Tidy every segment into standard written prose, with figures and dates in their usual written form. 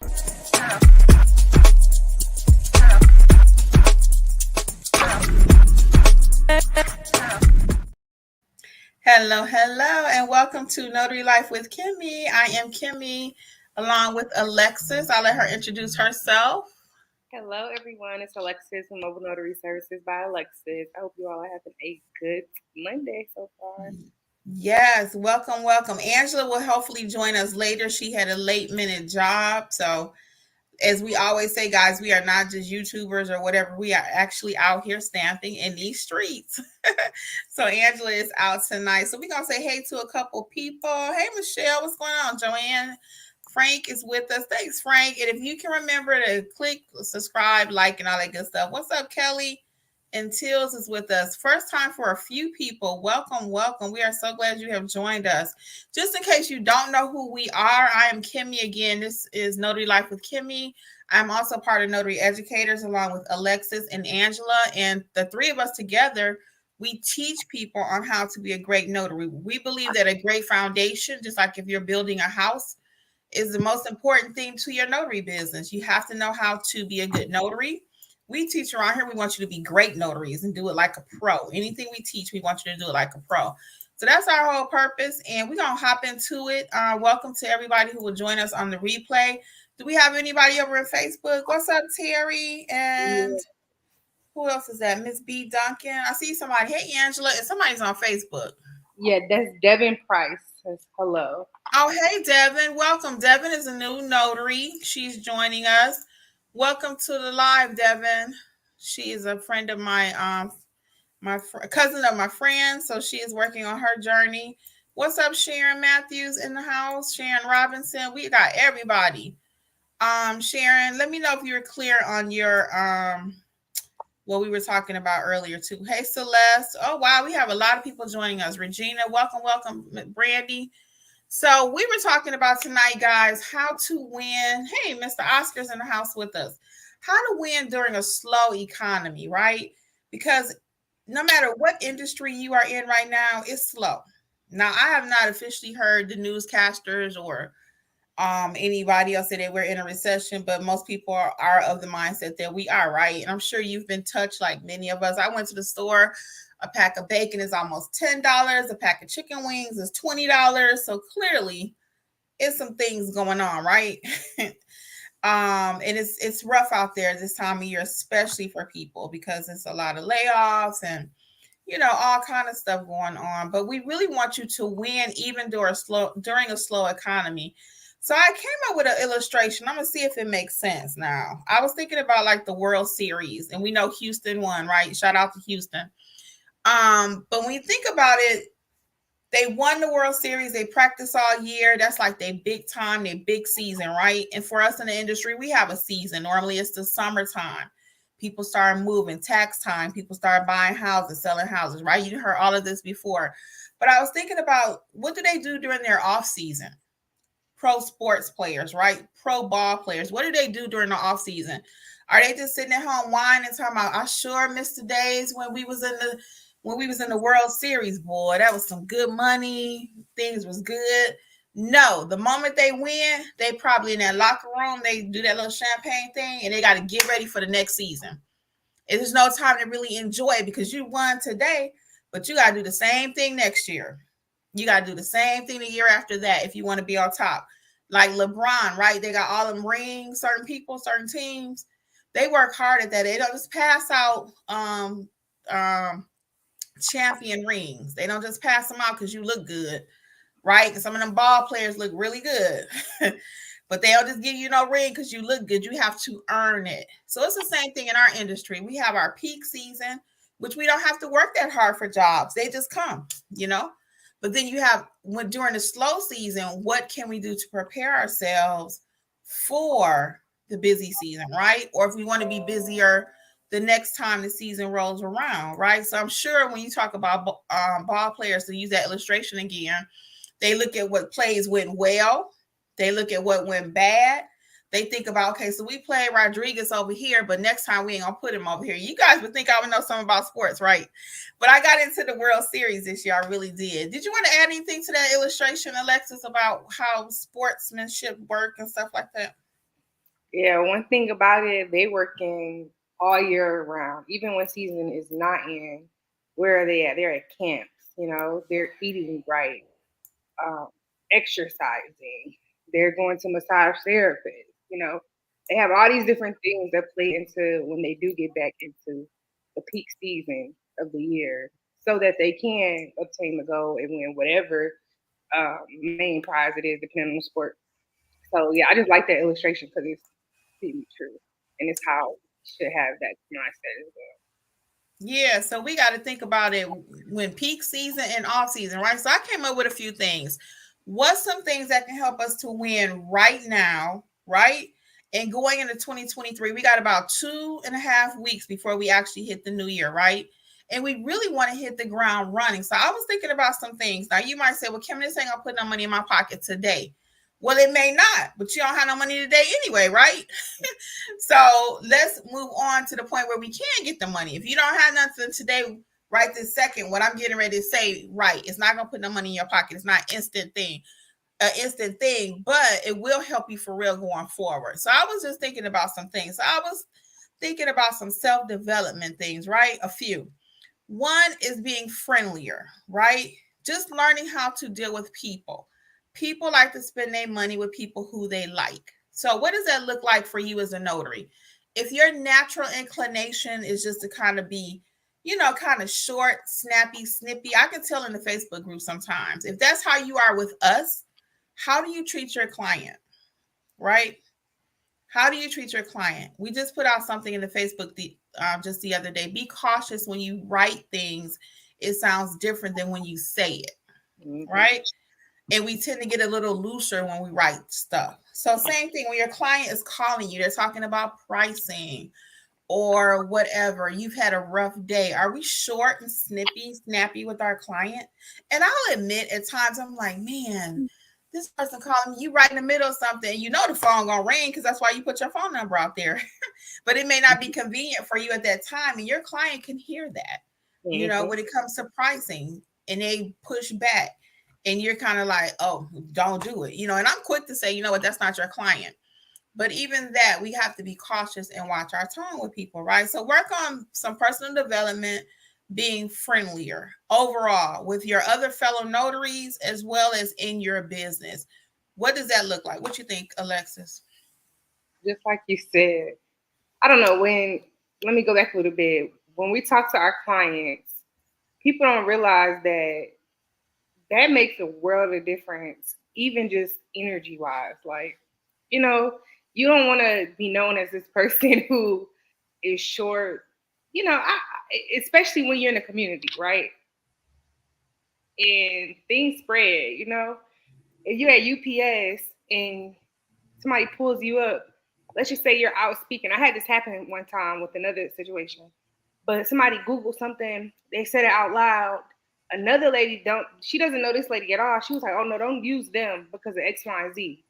Hello, hello, and welcome to Notary Life with Kimmi. I am Kimmi, along with Alexis. I'll let her introduce herself. Hello, everyone. It's Alexis from Mobile Notary Services by Alexis. I hope you all are having a good Monday so far. Yes, welcome, welcome. Angela will hopefully join us later. She had a late minute job. So, as we always say, guys, we are not just YouTubers or whatever. We are actually out here stamping in these streets. So, Angela is out tonight. So, we're going to say hey to a couple people. Hey, Michelle, what's going on? Joanne, Frank is with us. Thanks, Frank. And if you can remember to click subscribe, like, and all that good stuff. What's up, Kelly? And Tills is with us. First time for a few people. Welcome, welcome. We are so glad you have joined us. Just in case you don't know who we are, I am Kimmi again. This is Notary Life with Kimmi. I'm also part of Notary Educators along with Alexis and Angela. And the three of us together, we teach people on how to be a great notary. We believe that a great foundation, just like if you're building a house, is the most important thing to your notary business. You have to know how to be a good notary. We teach around here, we want you to be great notaries and do it like a pro. Anything we teach, we want you to do it like a pro. So that's our whole purpose, and we're going to hop into it. Welcome to everybody who will join us on the replay. Do we have anybody over in Facebook? What's up, Terry? And who else is that? Miss B. Duncan. I see somebody. Hey, Angela. And somebody's on Facebook. Yeah, that's Devin Price. Hello. Oh, hey, Devin. Welcome. Devin is a new notary. She's joining us. Welcome to the live, Devin. She is a friend of my cousin of my friend, so she is working on her journey. What's up, Sharon Matthews in the house? Sharon Robinson. We got everybody. Sharon, let me know if you're clear on your what we were talking about earlier too. Hey, Celeste. Oh wow, we have a lot of people joining us. Regina, welcome, Brandy. So we were talking about tonight, guys, how to win. Hey, Mr. Oscar's in the house with us. How to win during a slow economy, right? Because no matter what industry you are in right now, it's slow. Now, I have not officially heard the newscasters or anybody else say that we're in a recession, but most people are of the mindset that we are, right? And I'm sure you've been touched like many of us. I went to the store. A pack of bacon is almost $10. A pack of chicken wings is $20. So clearly, it's some things going on, right? And it's rough out there this time of year, especially for people because it's a lot of layoffs and all kind of stuff going on. But we really want you to win even during a slow economy. So I came up with an illustration. I'm gonna see if it makes sense. Now, I was thinking about like the World Series, and we know Houston won, right? Shout out to Houston. But when you think about it, they won the World Series. They practice all year. That's like their big time, their big season, right? And for us in the industry, we have a season. Normally, it's the summertime. People start moving, tax time. People start buying houses, selling houses, right? You heard all of this before. But I was thinking about what do they do during their off season? Pro sports players, right? Pro ball players. What do they do during the off season? Are they just sitting at home whining and talking about, I sure missed the days when we was in the World Series, boy, that was some good money. Things was good. No, the moment they win, they probably in that locker room, they do that little champagne thing and they got to get ready for the next season. And there's no time to really enjoy it because you won today, but you got to do the same thing next year. You got to do the same thing the year after that if you want to be on top. Like LeBron, right? They got all them rings, certain people, certain teams. They work hard at that. They don't just pass out champion rings. They don't just pass them out because you look good, right? Because some of them ball players look really good. But they'll just give you no ring because you look good. You have to earn it. So it's the same thing in our industry. We have our peak season, which we don't have to work that hard for jobs. They just come, But then you have during the slow season, what can we do to prepare ourselves for the busy season, right? Or if we want to be busier the next time the season rolls around, right? So I'm sure when you talk about ball players, to use that illustration again, they look at what plays went well. They look at what went bad. They think about, okay, so we play Rodriguez over here, but next time we ain't gonna put him over here. You guys would think I would know something about sports, right? But I got into the World Series this year. I really did. Did you want to add anything to that illustration, Alexis, about how sportsmanship work and stuff like that? Yeah, one thing about it, they working all year round, even when season is not in. Where are they at? They're at camps. They're eating right, um, exercising. They're going to massage therapists. They have all these different things that play into when they do get back into the peak season of the year, so that they can obtain the goal and win whatever main prize it is, depending on the sport. So yeah, I just like that illustration because it's completely true, and it's how we should have that mindset as well. Yeah, so we got to think about it when peak season and off season, right? So I came up with a few things. What's some things that can help us to win right now, right? And going into 2023, we got about 2.5 weeks before we actually hit the new year, right? And we really want to hit the ground running. So I was thinking about some things. Now you might say, well, Kim, this ain't gonna put no money in my pocket today. Well, it may not, but you don't have no money today anyway, right? So let's move on to the point where we can get the money. If you don't have nothing today, right this second, what I'm getting ready to say, right, it's not gonna put no money in your pocket. It's not instant thing, but it will help you for real going forward. So I was just thinking about some things. So I was thinking about some self-development things, right? A few. One is being friendlier, right? Just learning how to deal with people. People like to spend their money with people who they like. So, what does that look like for you as a notary? If your natural inclination is just to kind of be, kind of short, snappy, snippy, I can tell in the Facebook group sometimes. If that's how you are with us, how do you treat your client, right? How do you treat your client? We just put out something in the Facebook just the other day. Be cautious when you write things. It sounds different than when you say it, Mm-hmm. right? And we tend to get a little looser when we write stuff. So same thing when your client is calling you, they're talking about pricing or whatever. You've had a rough day. Are we short and snappy with our client? And I'll admit at times I'm like, man, this person calling me, you right in the middle of something, you know the phone gonna ring because that's why you put your phone number out there. But it may not be convenient for you at that time, and your client can hear that. Mm-hmm. When it comes to pricing, and they push back, and you're kind of like, oh, don't do it. And I'm quick to say, you know what, that's not your client. But even that, we have to be cautious and watch our tone with people, right? So work on some personal development, being friendlier overall with your other fellow notaries as well as in your business. What does that look like? What you think, Alexis? Just like you said, I don't know when. Let me go back a little bit. When we talk to our clients, people don't realize that makes a world of difference, even just energy wise. Like, you know, you don't want to be known as this person who is short. Especially when you're in a community, right? And things spread. If you're at UPS and somebody pulls you up, let's just say you're out speaking. I had this happen one time with another situation, but somebody Googled something, they said it out loud. Another lady she doesn't know this lady at all. She was like, "Oh no, don't use them because of X, Y, and Z."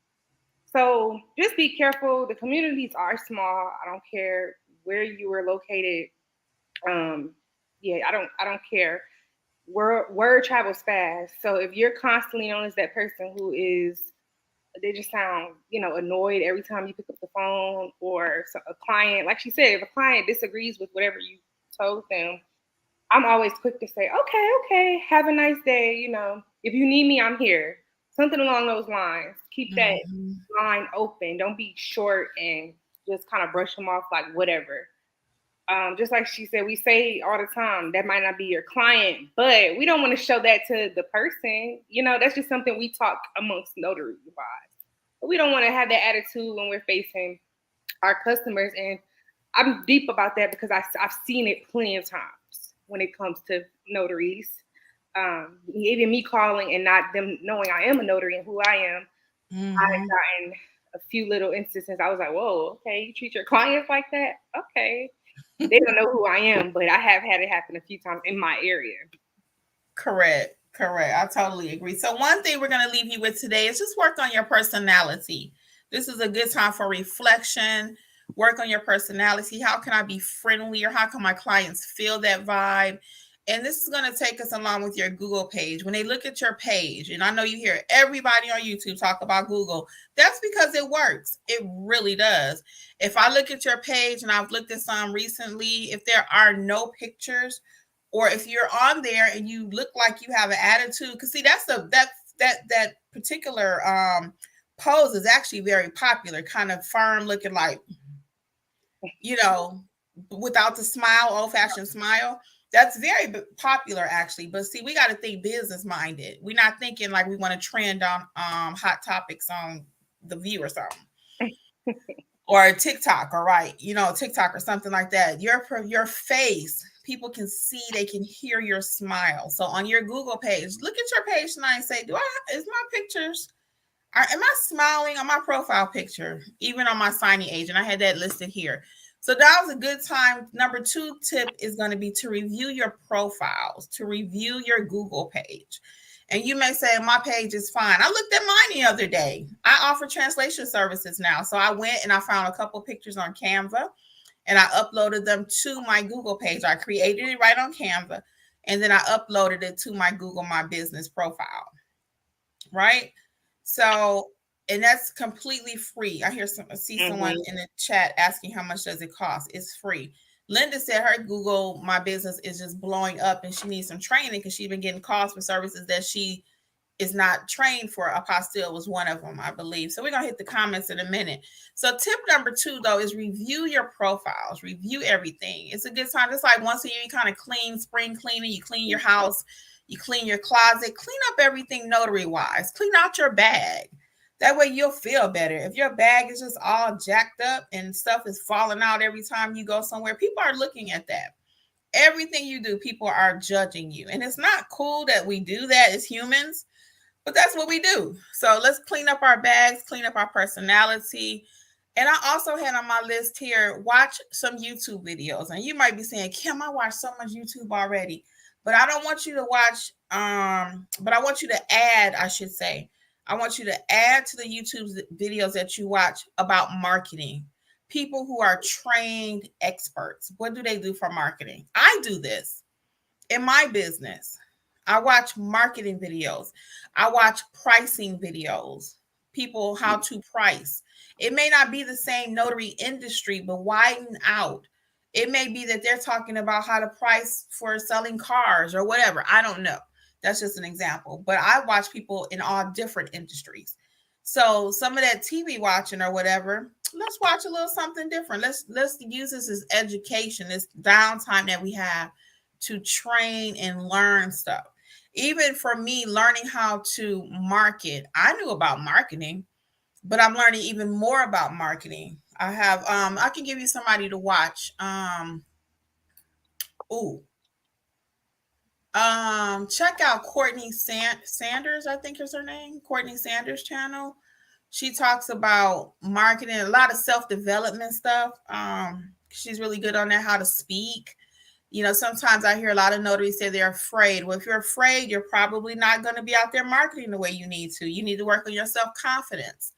So just be careful. The communities are small. I don't care where you were located. Um, yeah, I don't care. Word travels fast. So if you're constantly known as that person who is, they just sound, annoyed every time you pick up the phone, or a client, like she said, if a client disagrees with whatever you told them, I'm always quick to say, okay, okay, have a nice day. If you need me, I'm here. Something along those lines. Keep that Mhm. line open. Don't be short and just kind of brush them off like whatever. Just like she said, we say all the time that might not be your client, but we don't want to show that to the person. That's just something we talk amongst notaries about. But we don't want to have that attitude when we're facing our customers. And I'm deep about that because I've seen it plenty of times when it comes to notaries. Even me calling and not them knowing I am a notary and who I am. I've Mhm. gotten a few little instances. I was like, whoa, okay, you treat your clients like that? Okay. They don't know who I am, but I have had it happen a few times in my area. Correct. Correct. I totally agree. So, one thing we're going to leave you with today is just work on your personality. This is a good time for reflection. Work on your personality. How can I be friendlier? How can my clients feel that vibe? And this is going to take us along with your Google page. When they look at your page, and I know you hear everybody on YouTube talk about Google, that's because it works. It really does. If I look at your page, and I've looked at some recently, if there are no pictures, or if you're on there and you look like you have an attitude, because see, that particular pose is actually very popular, kind of firm looking, like, you know, without the smile, old fashioned smile. That's very popular, actually. But see, we got to think business minded. We're not thinking like we want to trend on hot topics on The View or something, or TikTok, or right, TikTok or something like that. Your face, people can see, they can hear your smile. So on your Google page, look at your page tonight and say, is my pictures, am I smiling on my profile picture, even on my signing agent? I had that listed here. So that was a good time. Number 2 tip is going to be to review your profiles, to review your Google page. And you may say, my page is fine. I looked at mine the other day. I offer translation services now. So I went and I found a couple pictures on Canva, and I uploaded them to my Google page. I created it right on Canva, and then I uploaded it to my Google My Business profile. Right? So, and that's completely free. I see someone in the chat asking how much does it cost. It's free. Linda said her Google My Business is just blowing up, and she needs some training because she's been getting calls for services that she is not trained for. Apostille was one of them, I believe. So we're going to hit the comments in a minute. So tip number 2, though, is review your profiles. Review everything. It's a good time. It's like once a year, you kind of clean, spring cleaning. You clean your house. You clean your closet. Clean up everything notary-wise. Clean out your bag. That way you'll feel better. If your bag is just all jacked up and stuff is falling out every time you go somewhere, people are looking at that. Everything you do, people are judging you. And it's not cool that we do that as humans, but that's what we do. So let's clean up our bags, clean up our personality. And I also had on my list here, watch some YouTube videos. And you might be saying, Kim, I watch so much YouTube already. But I don't want you to watch, but I want you to add, I should say. I want you to add to the YouTube videos that you watch about marketing. People who are trained experts. What do they do for marketing? I do this in my business. I watch marketing videos. I watch pricing videos. People, how to price. It may not be the same notary industry, but widen out. It may be that they're talking about how to price for selling cars or whatever. I don't know. That's just an example. But I watch people in all different industries. So some of that TV watching or whatever, let's watch a little something different. Let's use this as education, this downtime that we have to train and learn stuff. Even for me, learning how to market, I knew about marketing, but I'm learning even more about marketing. I can give you somebody to watch. Check out Courtney Sanders, I think is her name. Courtney Sanders channel. She talks about marketing, a lot of self-development stuff. She's really good on that, how to speak. Sometimes I hear a lot of notaries say they're afraid. Well, if you're afraid, you're probably not going to be out there marketing the way you need to. You need to work on your self-confidence,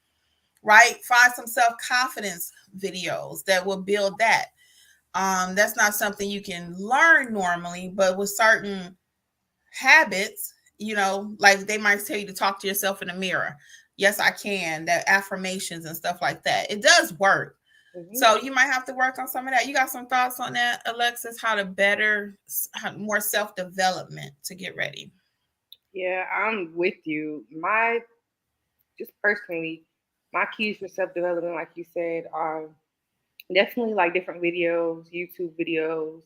right? Find some self-confidence videos that will build that. That's not something you can learn normally, but with certain habits, like they might tell you to talk to yourself in the mirror. Yes, I can. That affirmations and stuff like that. It does work. So you might have to work on some of that. You got some thoughts on that, Alexis? How more self-development to get ready? Yeah, I'm with you. Just personally, my keys for self-development, like you said, are definitely like different videos, YouTube videos.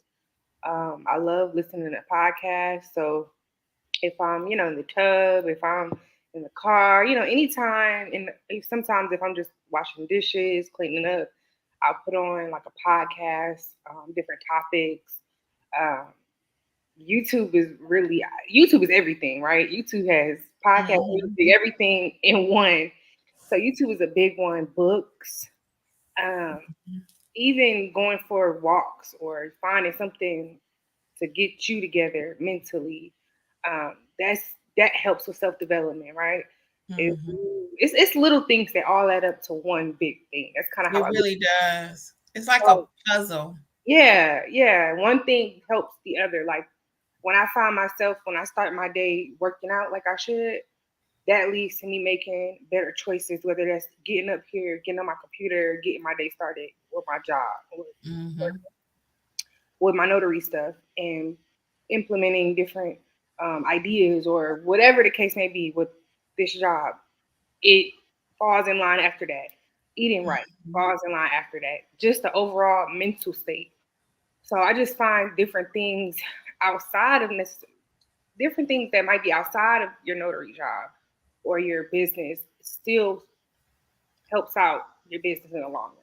I love listening to podcasts. So if I'm, in the tub, if I'm in the car, anytime, and sometimes if I'm just washing dishes, cleaning up, I'll put on like a podcast, different topics. Um, YouTube is everything, right? YouTube has podcast, music, everything in one. So YouTube is a big one. Books, even going for walks or finding something to get you together mentally. That helps with self development, right? It's little things that all add up to one big thing. That's kind of how it really does. It's like a puzzle. Yeah. One thing helps the other. Like when I find myself, when I start my day working out like I should, that leads to me making better choices, whether that's getting up here, getting on my computer, getting my day started with my job, Mm-hmm. with my notary stuff, and implementing different ideas or whatever the case may be with this job. It falls in line after that. Eating right falls in line after that. Just the overall mental state. So I just find different things outside of this, different things that might be outside of your notary job or your business still helps out your business in the long run.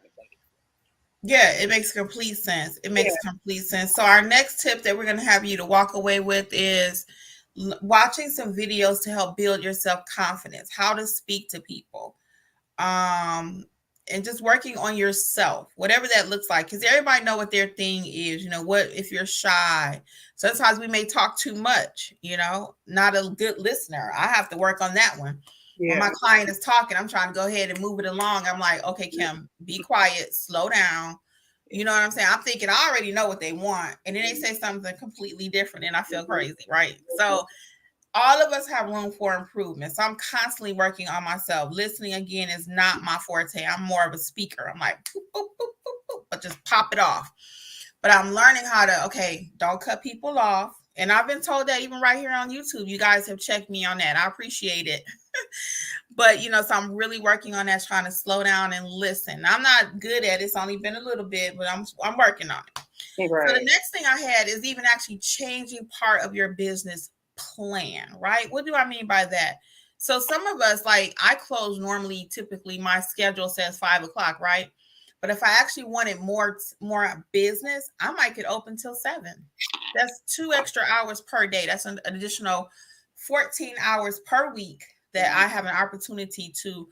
Yeah, it makes complete sense. It Yeah, makes complete sense. So our next tip that we're going to have you to walk away with is watching some videos to help build your self-confidence, how to speak to people. And just working on yourself, whatever that looks like, because everybody know what their thing is. What if you're shy? Sometimes we may talk too much, not a good listener. I have to work on that one. When yeah, my client is talking, I'm trying to go ahead and move it along. I'm like, okay, Kim, be quiet, slow down. You know what I'm saying? I'm thinking I already know what they want, and then they say something completely different, and I feel crazy, right? So all of us have room for improvement. So I'm constantly working on myself. Listening again is not my forte. I'm more of a speaker. I'm like, boop, boop, boop, boop, boop, but just pop it off. But I'm learning how to, okay, don't cut people off. And I've been told that even right here on YouTube. You guys have checked me on that. I appreciate it. But so I'm really working on that, trying to slow down and listen. I'm not good at it. It's only been a little bit, but I'm working on it. So the right. next thing I had is even actually changing part of your business plan, right? What do I mean by that? So some of us, like I close normally, typically my schedule says 5 o'clock, right? But if I actually wanted more business, I might get open till 7. That's 2 extra hours per day. That's an additional 14 hours per week that I have an opportunity to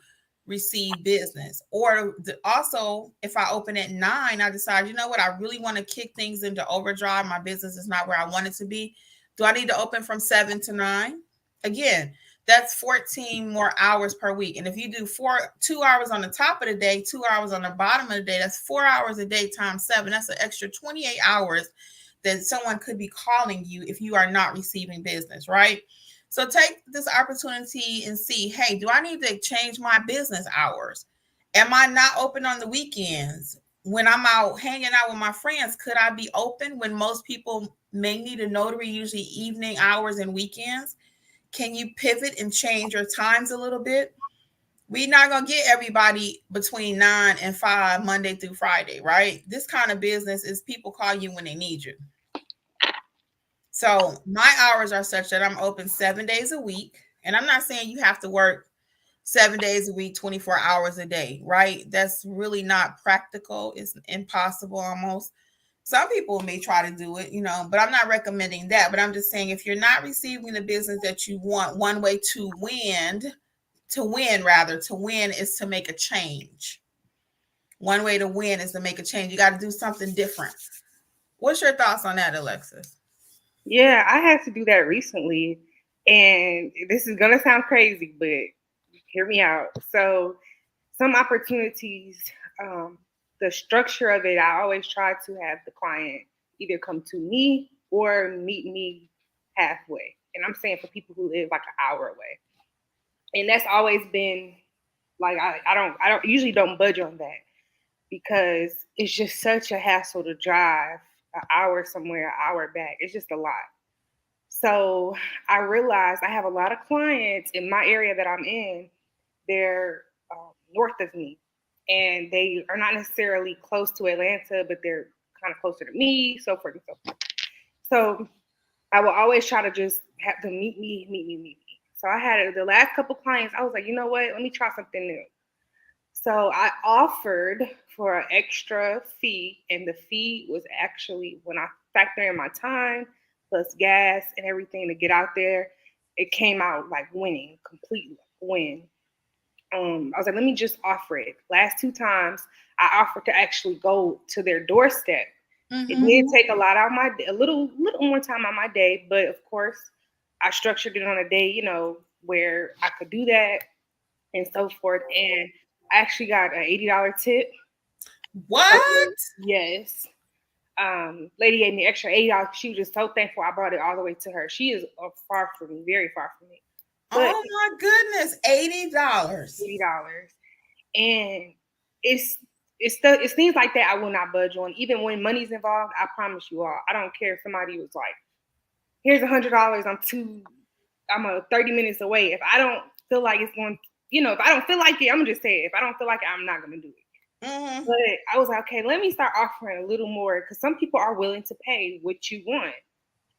receive business. Or also, if I open at 9, I decide, you know what, I really want to kick things into overdrive. My business is not where I want it to be. Do I need to open from 7 to 9? Again, that's 14 more hours per week. And if you do 2 hours on the top of the day, 2 hours on the bottom of the day, that's 4 hours a day times 7. That's an extra 28 hours that someone could be calling you if you are not receiving business, right? So take this opportunity and see, hey, do I need to change my business hours? Am I not open on the weekends? When I'm out hanging out with my friends, could I be open when most people may need a notary, usually evening hours and weekends? Can you pivot and change your times a little bit? We're not going to get everybody between 9 and 5, Monday through Friday, right? This kind of business is people call you when they need you. So my hours are such that I'm open 7 days a week. And I'm not saying you have to work 7 days a week, 24 hours a day, right? That's really not practical. It's impossible almost. Some people may try to do it, but I'm not recommending that. But I'm just saying if you're not receiving the business that you want, one way to win is to make a change. One way to win is to make a change. You got to do something different. What's your thoughts on that, Alexis? Yeah, I had to do that recently. And this is going to sound crazy, but hear me out. So, some opportunities, um, the structure of it, I always try to have the client either come to me or meet me halfway. And I'm saying for people who live like an hour away. And that's always been like I don't usually don't budge on that because it's just such a hassle to drive an hour somewhere, an hour back. It's just a lot. So I realized I have a lot of clients in my area that I'm in. They're north of me, and they are not necessarily close to Atlanta, but they're kind of closer to me, so forth and so forth. So I will always try to just have them meet me. So I had the last couple clients. I was like, you know what? Let me try something new. So I offered for an extra fee, and the fee was actually when I factor in my time plus gas and everything to get out there, it came out like winning, completely win. I was like, let me just offer it. Last two times, I offered to actually go to their doorstep. It did take a lot out of my a little more time on my day, but of course, I structured it on a day, where I could do that and so forth. And I actually got an $80 tip. What? Yes. Lady gave me extra $80. She was just so thankful I brought it all the way to her. She is far from me, very far from me. But Oh my goodness, $80. $80, and it's it's things like that I will not budge on. Even when money's involved, I promise you all, I don't care if somebody was like, "Here's $100. I'm 30 minutes away." If I don't feel like it's going, if I don't feel like it, I'm gonna just say it. If I don't feel like it, I'm not gonna do it. Mm-hmm. But I was like, okay, let me start offering a little more, because some people are willing to pay what you want.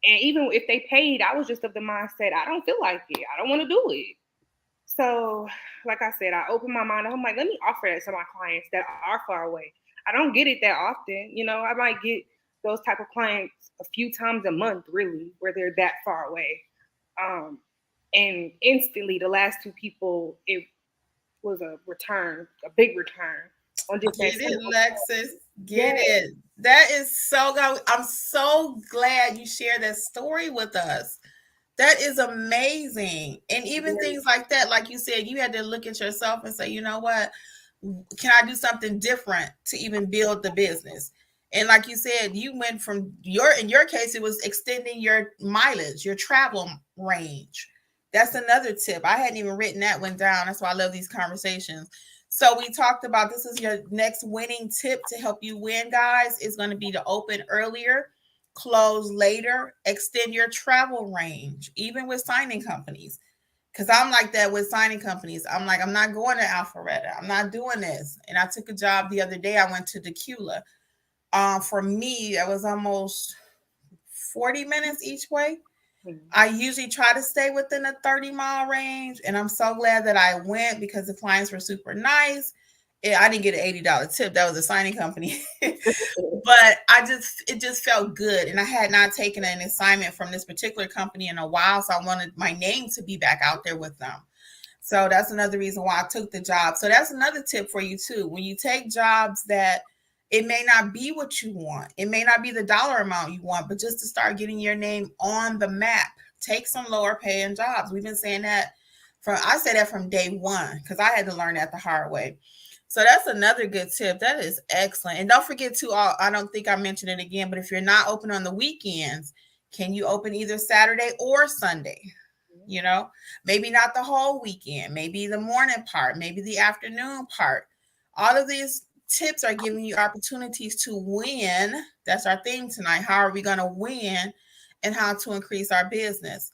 And even if they paid, I was just of the mindset, I don't feel like it. I don't want to do it. So, like I said, I opened my mind. I'm like, let me offer that to my clients that are far away. I don't get it that often. I might get those type of clients a few times a month, really, where they're that far away. And instantly, the last two people, it was a big return on just that Get it, simple. Lexus. Get Yes. it. That is so good. I'm so glad you shared that story with us. That is amazing. And even Very. things like that, like you said, you had to look at yourself and say, you know what? Can I do something different to even build the business? And like you said, you went from in your case, it was extending your mileage, your travel range. That's another tip. I hadn't even written that one down. That's why I love these conversations. So we talked about this is your next winning tip to help you win, guys, is going to be to open earlier, close later, extend your travel range, even with signing companies. Because I'm like that with signing companies. I'm like, I'm not going to Alpharetta. I'm not doing this. And I took a job the other day. I went to Decula. For me, that was almost 40 minutes each way. Mhm. I usually try to stay within a 30-mile range. And I'm so glad that I went because the clients were super nice. I didn't get an $80 tip. That was a signing company. But it just felt good. And I had not taken an assignment from this particular company in a while. So I wanted my name to be back out there with them. So that's another reason why I took the job. So that's another tip for you too. When you take jobs that it may not be what you want, it may not be the dollar amount you want, but just to start getting your name on the map, take some lower paying jobs. We've been saying that I say that from day one because I had to learn that the hard way. So that's another good tip. That is excellent. And don't forget to, I don't think I mentioned it again, but if you're not open on the weekends, can you open either Saturday or Sunday? You know, maybe not the whole weekend, maybe the morning part, maybe the afternoon part. All of these tips are giving you opportunities to win. That's our theme tonight. How are we going to win and how to increase our business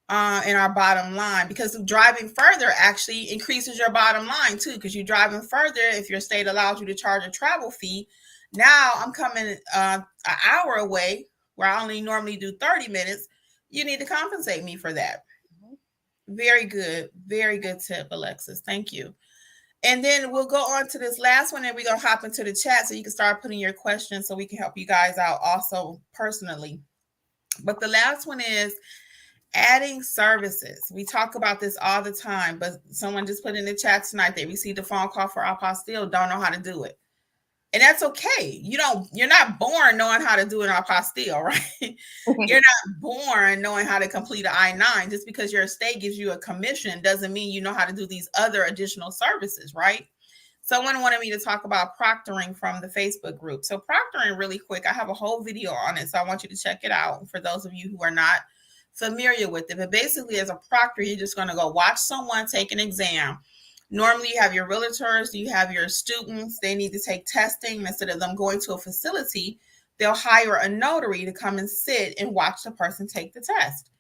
and our bottom line? Because driving further actually increases your bottom line too, because you're driving further. If your state allows you to charge a travel fee, now I'm coming an hour away where I only normally do 30 minutes. You need to compensate me for that. Very good. Very good tip, Alexis. Thank you. And then we'll go on to this last one and we're going to hop into the chat so you can start putting your questions so we can help you guys out also personally. But the last one is adding services. We talk about this all the time, but someone just put in the chat tonight they received a phone call for apostille, don't know how to do it. And that's okay. You're not born knowing how to do an apostille, right? You're not born knowing how to complete an I-9. Just because your estate gives you a commission doesn't mean you know how to do these other additional services, right? Someone wanted me to talk about proctoring from the Facebook group. So proctoring, really quick, I have a whole video on it, so I want you to check it out for those of you who are not familiar with it. But basically, as a proctor, you're just going to go watch someone take an exam. Normally, you have your realtors, you have your students, they need to take testing. Instead of them going to a facility, they'll hire a notary to come and sit and watch the person take the test.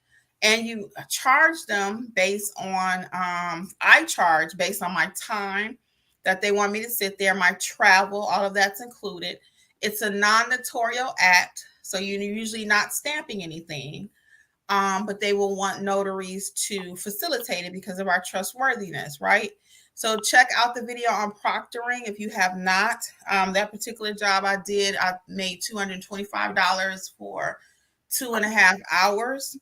And you charge them based on, I charge based on my time that they want me to sit there, my travel, all of that's included. It's a non-notarial act, so you're usually not stamping anything. But they will want notaries to facilitate it because of our trustworthiness, right? So check out the video on proctoring if you have not. That particular job I did, I made $225 for 2.5 hours.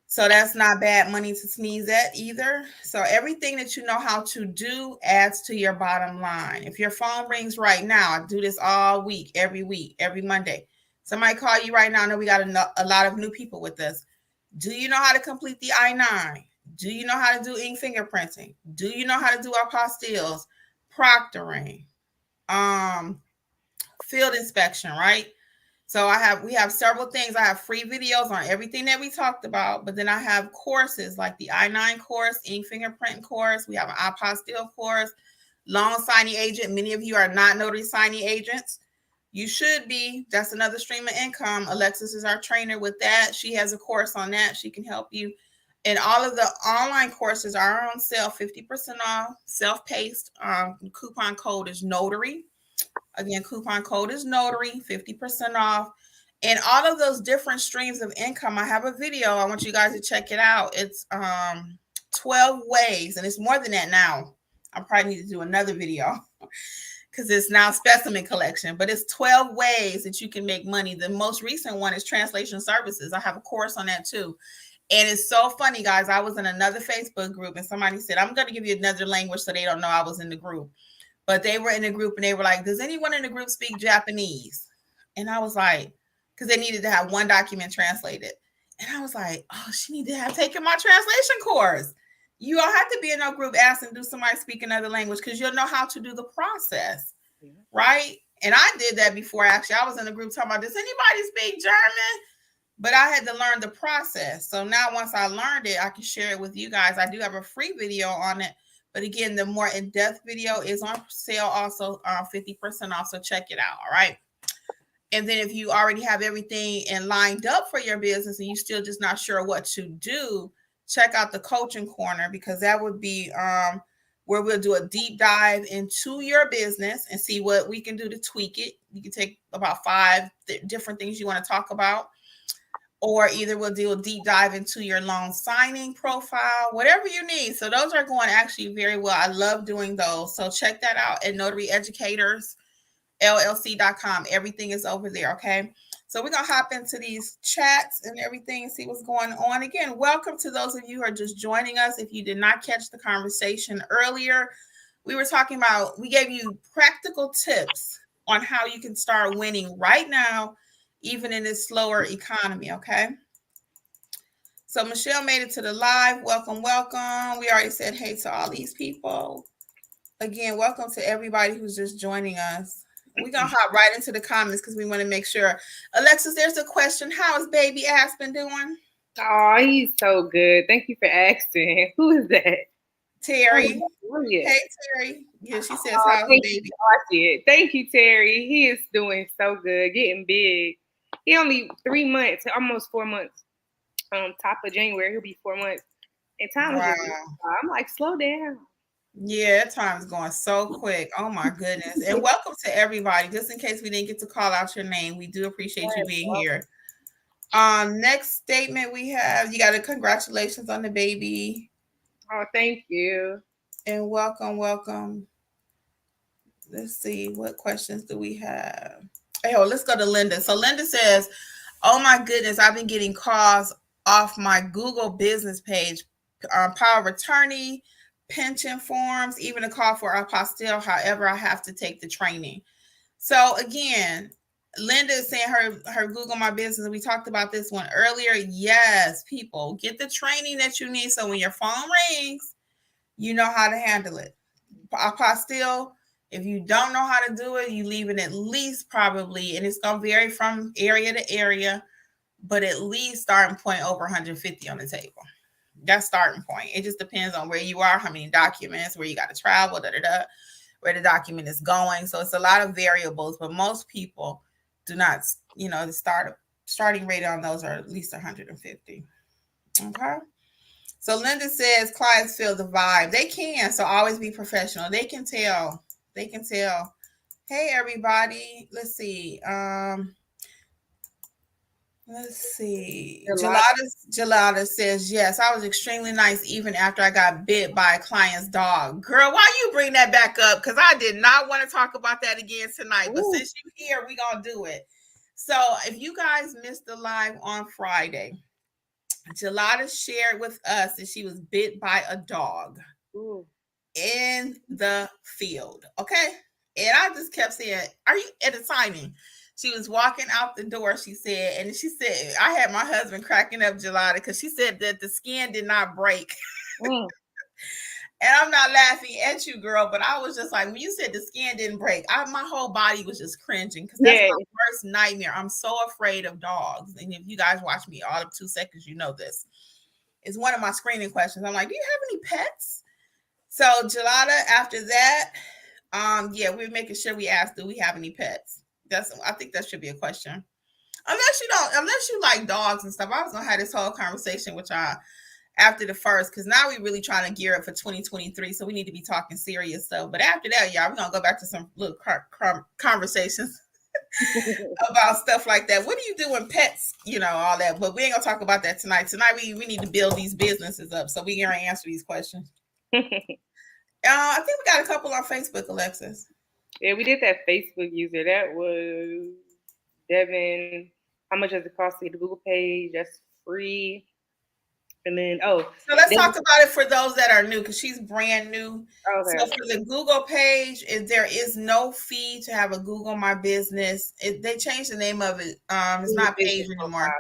So that's not bad money to sneeze at either. So everything that you know how to do adds to your bottom line. If your phone rings right now, I do this all week, every Monday. Somebody call you right now. I know we got a lot of new people with us. Do you know how to complete the I-9? Do you know how to do ink fingerprinting? Do you know how to do apostilles, proctoring, field inspection, right? So we have several things. I have free videos on everything that we talked about, but then I have courses like the I-9 course, Fingerprint course. We have an apostille course, loan signing agent. Many of you are not notary signing agents. You should be. That's another stream of income. Alexis is our trainer with that. She has a course on that. She can help you. And all of the online courses are on sale, 50% off, self-paced. Coupon code is Notary. Again, coupon code is Notary, 50% off. And all of those different streams of income, I have a video. I want you guys to check it out. It's 12 ways, and it's more than that now. I probably need to do another video because it's now specimen collection, but it's 12 ways that you can make money. The most recent one is translation services. I have a course on that too. And it's so funny, guys. I was in another Facebook group and somebody said, I'm going to give you another language so they don't know I was in the group. But they were in the group and they were like, does anyone in the group speak Japanese? And I was like, because they needed to have one document translated. And I was like, oh, she need to have taken my translation course. You don't have to be in no group asking, do somebody speak another language? Because you'll know how to do the process, right? And I did that before, actually. I was in a group talking about, does anybody speak German? But I had to learn the process. So now once I learned it, I can share it with you guys. I do have a free video on it. But again, the more in-depth video is on sale also, 50% off. So check it out, all right? And then if you already have everything and lined up for your business and you still just not sure what to do, check out the coaching corner, because that would be where we'll do a deep dive into your business and see what we can do to tweak it. You can take about 5 different things you want to talk about. Or either we'll do a deep dive into your loan signing profile, whatever you need. So those are going actually very well. I love doing those. So check that out at notaryeducatorsllc.com. Everything is over there, okay? So we're going to hop into these chats and everything and see what's going on. Again, welcome to those of you who are just joining us. If you did not catch the conversation earlier, we were talking about, we gave you practical tips on how you can start winning right now, even in this slower economy, okay? So Michelle made it to the live. Welcome, welcome. We already said hey to all these people. Again, welcome to everybody who's just joining us. We're going to hop right into the comments because we want to make sure. Alexis, there's a question. How is baby Aspen doing? Oh, he's so good. Thank you for asking. Who is that? Terry. Oh, yeah. Hey, Terry. Yeah, she says, how's the baby? Thank you, Terry. He is doing so good, getting big. He only 3 months, almost 4 months. Top of January, he'll be 4 months. And time is just, I'm like, slow down. Yeah, time's going so quick. Oh my goodness. And welcome to everybody. Just in case we didn't get to call out your name, we do appreciate you being here. Next statement we have, you got a congratulations on the baby. Oh, thank you. And welcome, welcome. Let's see, what questions do we have? Oh, let's go to Linda. So Linda says, oh my goodness, I've been getting calls off my Google business page, power of attorney, pension forms, even a call for apostille. However, I have to take the training. So again, Linda is saying her Google My Business. We talked about this one earlier. Yes, people, get the training that you need. So when your phone rings, you know how to handle it. Apostille, if you don't know how to do it, you leave it at least probably, and it's going to vary from area to area, but at least starting point over 150 on the table. That's starting point. It just depends on where you are, how many documents, where you got to travel, where the document is going. So it's a lot of variables, but most people do not, the starting rate on those are at least 150. Okay. So Linda says clients feel the vibe. They can. So always be professional. They can tell. Hey, everybody. Let's see. Gelada says, yes, I was extremely nice even after I got bit by a client's dog. Girl, why you bring that back up? Because I did not want to talk about that again tonight. But since you're here, we're going to do it. So if you guys missed the live on Friday, Gelada shared with us that she was bit by a dog in the field. Okay. And I just kept saying, are you at a signing? She was walking out the door, she said, and she said, I had my husband cracking up, Gelada, because she said that the skin did not break. And I'm not laughing at you, girl, but I was just like, when you said the skin didn't break, my whole body was just cringing because that's Yeah. my worst nightmare. I'm so afraid of dogs. And if you guys watch me all of 2 seconds, you know this. It's one of my screening questions. I'm like, do you have any pets? So, Gelada, after that, yeah, we're making sure we ask, do we have any pets? I think that should be a question. Unless you like dogs and stuff. I was gonna have this whole conversation with y'all after the first, because now we're really trying to gear up for 2023, so we need to be talking serious stuff. But after that, y'all, we're gonna go back to some little conversations about stuff like that. What do you do when pets, all that? But we ain't gonna talk about that tonight. Tonight we need to build these businesses up, so we gonna answer these questions. I think we got a couple on Facebook, Alexis. Yeah, we did that Facebook user. That was Devin. How much does it cost to get the Google page? That's free. And then so let's talk about it for those that are new, because she's brand new. Okay. So for the Google page, there is no fee to have a Google My Business. They changed the name of it. It's not page anymore.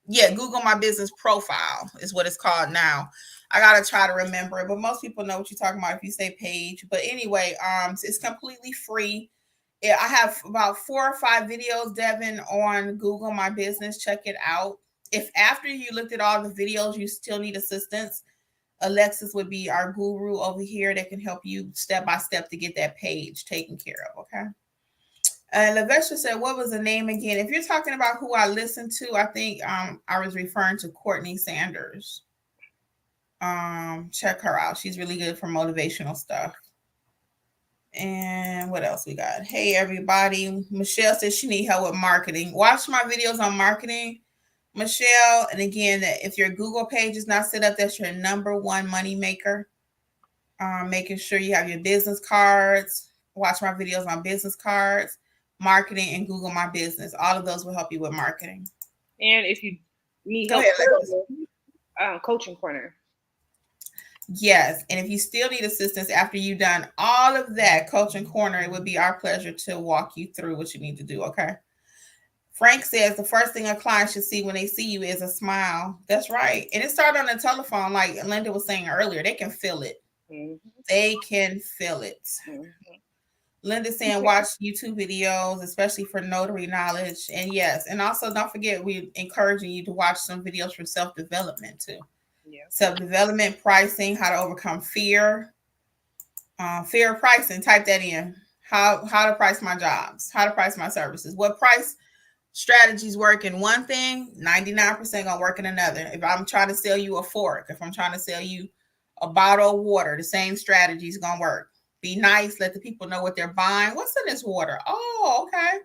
Yeah, Google My Business Profile is what it's called now. I gotta try to remember it, but most people know what you're talking about if you say page. But anyway, it's completely free. I have about 4 or 5 videos, Devin, on Google My Business. Check it out. If after you looked at all the videos, you still need assistance, Alexis would be our guru over here that can help you step by step to get that page taken care of. Okay. Lavesha said, what was the name again? If you're talking about who I listened to, I think I was referring to Courtney Sanders. Check her out. She's really good for motivational stuff. And what else we got? Hey, everybody. Michelle says she need help with marketing. Watch my videos on marketing, Michelle. And again, if your Google page is not set up, that's your number one money maker. Making sure you have your business cards. Watch my videos on business cards, marketing, and Google My Business. All of those will help you with marketing. And if you need help, coaching corner. Yes. And if you still need assistance after you've done all of that, coaching corner, it would be our pleasure to walk you through what you need to do. Okay. Frank says the first thing a client should see when they see you is a smile. That's right. And it started on the telephone, like Linda was saying earlier. They can feel it. Mm-hmm. They can feel it. Mm-hmm. Linda saying watch YouTube videos, especially for notary knowledge. And yes, and also don't forget, we're encouraging you to watch some videos for self-development too. Yeah. Self-development, pricing, how to overcome fear. Fear of pricing, type that in. How to price my jobs, how to price my services. What price strategies work in one thing, 99% gonna work in another. If I'm trying to sell you a fork, if I'm trying to sell you a bottle of water, the same strategy is gonna work. Be nice, let the people know what they're buying. What's in this water? Oh, okay.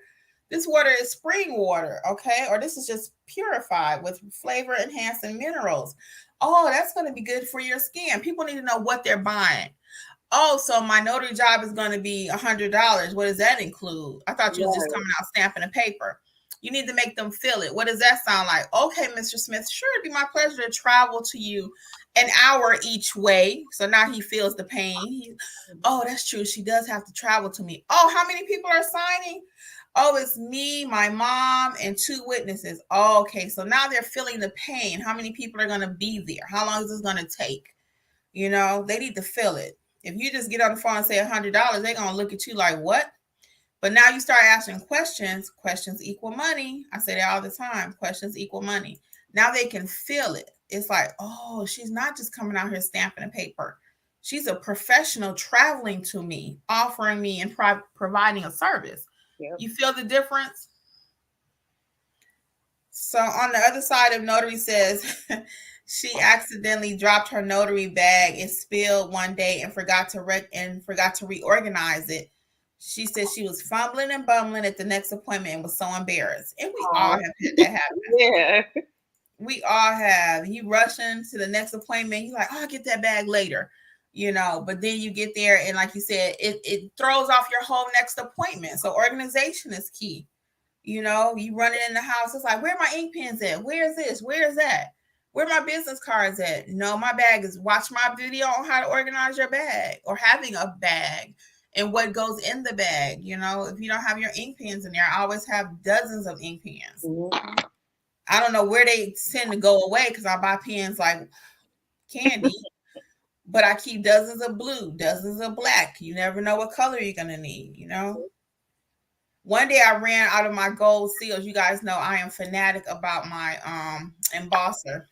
This water is spring water, okay? Or this is just purified with flavor enhancing minerals. Oh, that's going to be good for your skin. People need to know what they're buying. Oh, so my notary job is going to be $100. What does that include? I thought you was just coming out stamping a paper. You need to make them feel it. What does that sound like? Okay, Mr. Smith, sure, it'd be my pleasure to travel to you an hour each way. So now he feels the pain. Oh, that's true. She does have to travel to me. Oh, how many people are signing? Oh, it's me, my mom, and 2 witnesses. Oh, okay, so now they're feeling the pain. How many people are going to be there? How long is this going to take? They need to feel it. If you just get on the phone and say $100, they're going to look at you like, what? But now you start asking questions. Questions equal money. I say that all the time. Questions equal money. Now they can feel it. It's like, oh, she's not just coming out here stamping a paper. She's a professional traveling to me, offering me and providing a service. Yep. You feel the difference? So on the other side of notary says she accidentally dropped her notary bag. It spilled one day and forgot to reorganize it. She said she was fumbling and bumbling at the next appointment and was so embarrassed. And we all have had that happen. Yeah. We all have. You rushing to the next appointment. You're like, oh, I'll get that bag later. But then you get there and like you said, it throws off your whole next appointment. So organization is key. You running in the house. It's like, where are my ink pens at? Where's this? Where's that? Where my business cards at? No, my bag is. Watch my video on how to organize your bag or having a bag and what goes in the bag. If you don't have your ink pens in there, I always have dozens of ink pens. Mm-hmm. I don't know where they tend to go away because I buy pens like candy. but I keep dozens of blue, dozens of black. You never know what color you're gonna need, you know. One day I ran out of my gold seals. You guys know I am fanatic about my embosser.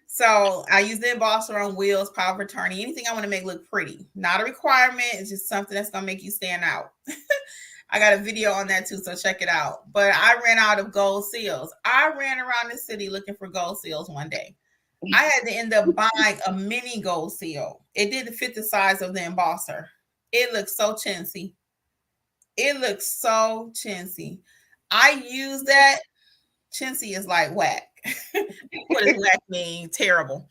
So I use the embosser on wheels, power of attorney, anything I want to make look pretty. Not a requirement. It's just something that's gonna make you stand out. I got a video on that too, so check it out. But I ran out of gold seals. I ran around the city looking for gold seals one day. I had to end up buying a mini gold seal. It didn't fit the size of the embosser. It looked so chintzy. It looks so chintzy. I use that. Chintzy is like whack. What does whack mean? Terrible.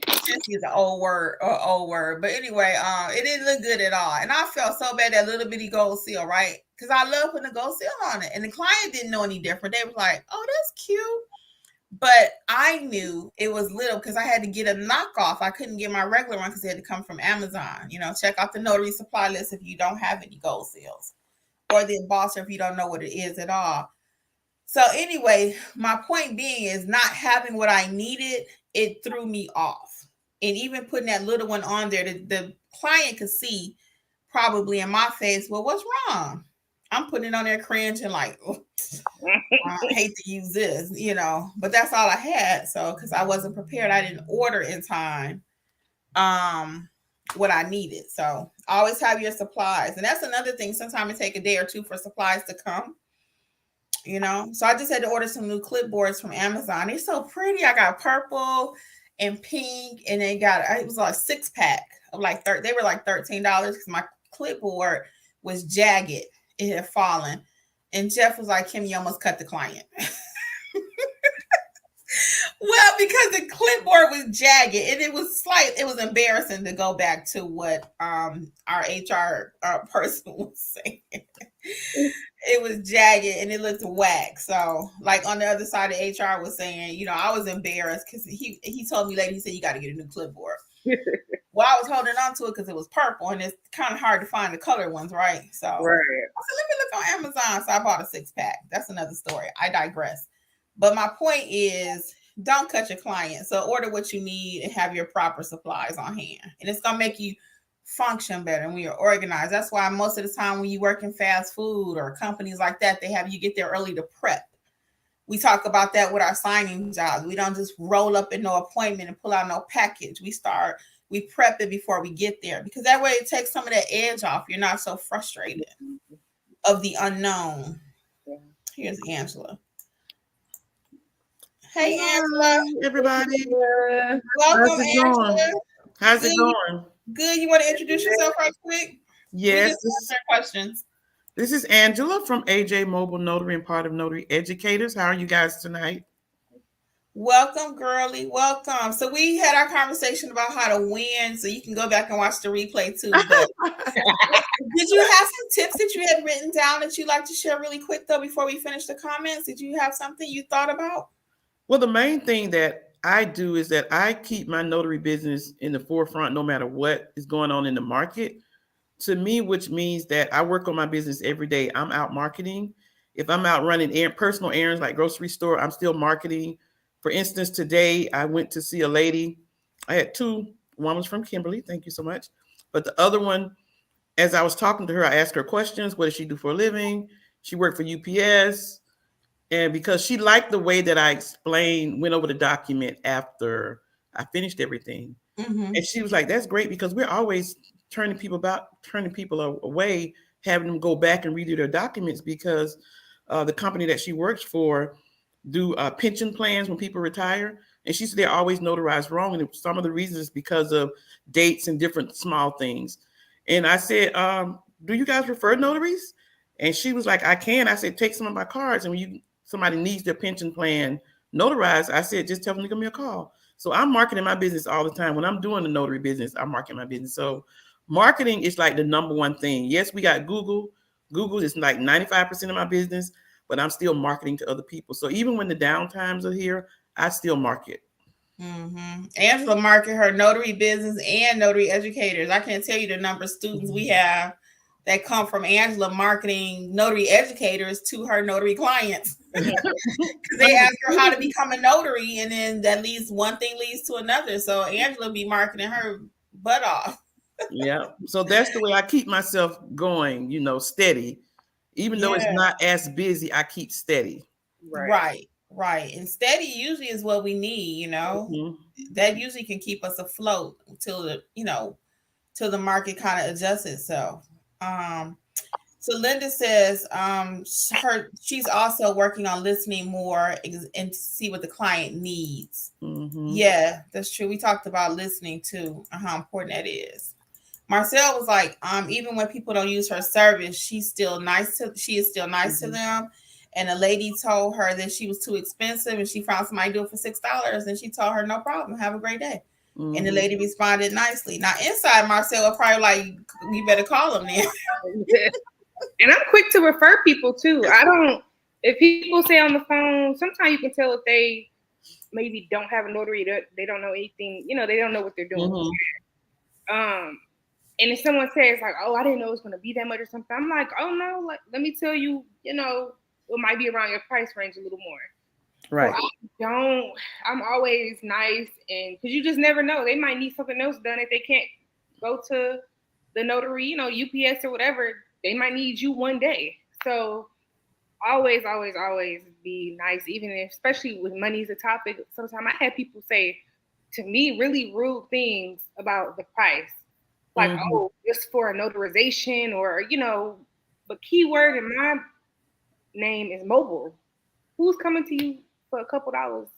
Chintzy is an old word or old word. But anyway, it didn't look good at all. And I felt so bad, that little bitty gold seal, right? Because I love putting a gold seal on it. And the client didn't know any different. They was like, oh, that's cute. But I knew it was little because I had to get a knockoff. I couldn't get my regular one because it had to come from Amazon. You know, check out the Notary Supply List if you don't have any gold seals, or the embosser if you don't know what it is at all. So anyway, my point being is not having what I needed, it threw me off. And even putting that little one on there, the client could see probably in my face, well, what's wrong? I'm putting it on there cringing like, oh, I hate to use this, you know, but that's all I had. So, because I wasn't prepared, I didn't order in time what I needed. So always have your supplies. And that's another thing. Sometimes it take a day or two for supplies to come, you know. So I just had to order some new clipboards from Amazon. They're so pretty. I got purple and pink, and they got, it was like 6-pack of like they were like $13 because my clipboard was jagged. It had fallen. And Jeff was like, Kim, you almost cut the client. Well, because the clipboard was jagged and it was embarrassing to go back to what our HR person was saying. It was jagged and it looked whack. So, like on the other side of HR was saying, you know, I was embarrassed because he told me later, he said, you got to get a new clipboard. Well, I was holding on to it because it was purple and it's kind of hard to find the color ones, right? So I said, let me look on Amazon. So I bought a 6-pack. That's another story. I digress. But my point is, don't cut your client. So order what you need and have your proper supplies on hand. And it's going to make you function better when you're organized. That's why most of the time when you work in fast food or companies like that, they have you get there early to prep. We talk about that with our signing jobs. We don't just roll up in no appointment and pull out no package. We prep it before we get there because that way it takes some of that edge off. You're not so frustrated of the unknown. Here's Angela. Hey, Angela. Everybody. Welcome, Angela. How's it going? Good. You want to introduce yourself right quick? Yes. Questions. This is Angela from AJ Mobile Notary and part of Notary Educators. How are you guys tonight? Welcome, girly. Welcome. So we had our conversation about how to win. So you can go back and watch the replay too. But did you have some tips that you had written down that you'd like to share really quick though before we finish the comments? Did you have something you thought about? Well, the main thing that I do is that I keep my notary business in the forefront no matter what is going on in the market. To me, which means that I work on my business every day. I'm out marketing. If I'm out running personal errands like grocery store, I'm still marketing. For instance, today I went to see a lady. I had two. One was from Kimberly. Thank you so much. But the other one, as I was talking to her, I asked her questions. What does she do for a living? She worked for UPS. And because she liked the way that I went over the document after I finished everything. Mm-hmm. And she was like, that's great because we're always turning people away, having them go back and redo their documents because the company that she works for do pension plans when people retire. And she said they're always notarized wrong. And some of the reasons is because of dates and different small things. And I said, do you guys refer notaries? And she was like, I can. I said, take some of my cards. And when somebody needs their pension plan notarized, I said, just tell them to give me a call. So I'm marketing my business all the time. When I'm doing the notary business, I'm marketing my business. So marketing is like the number one thing. Yes, we got Google. Google is like 95% of my business, but I'm still marketing to other people. So even when the downtimes are here, I still market. Mm-hmm. Angela market her notary business and notary educators. I can't tell you the number of students we have that come from Angela marketing notary educators to her notary clients. Because they ask her how to become a notary, and then that leads one thing leads to another. So Angela be marketing her butt off. Yeah. So that's the way I keep myself going, steady. Even though it's Yeah. not as busy, I keep steady. Right. And steady usually is what we need, Mhm. That usually can keep us afloat till till the market kind of adjusts itself. Um, so Linda says she's also working on listening more and to see what the client needs. Mhm. Yeah, that's true. We talked about listening too, and how important that is. Marcel was like, even when people don't use her service, she is still nice to them. And a lady told her that she was too expensive and she found somebody to do it for $6. And she told her, no problem, have a great day. And the lady responded nicely. Now inside Marcel was probably like, you better call him then. And I'm quick to refer people too. If people say on the phone, sometimes you can tell if they maybe don't have a notary, they don't know anything, they don't know what they're doing. And if someone says like, oh, I didn't know it was going to be that much or something, I'm like, oh no, let me tell you, it might be around your price range a little more. Right. So I'm always nice, and because you just never know, they might need something else done if they can't go to the notary, UPS or whatever. They might need you one day. So always be nice, even if, especially with money is a topic. Sometimes I had people say to me really rude things about the price. Like, oh, it's for a notarization or, but keyword in my name is mobile. Who's coming to you for a couple dollars?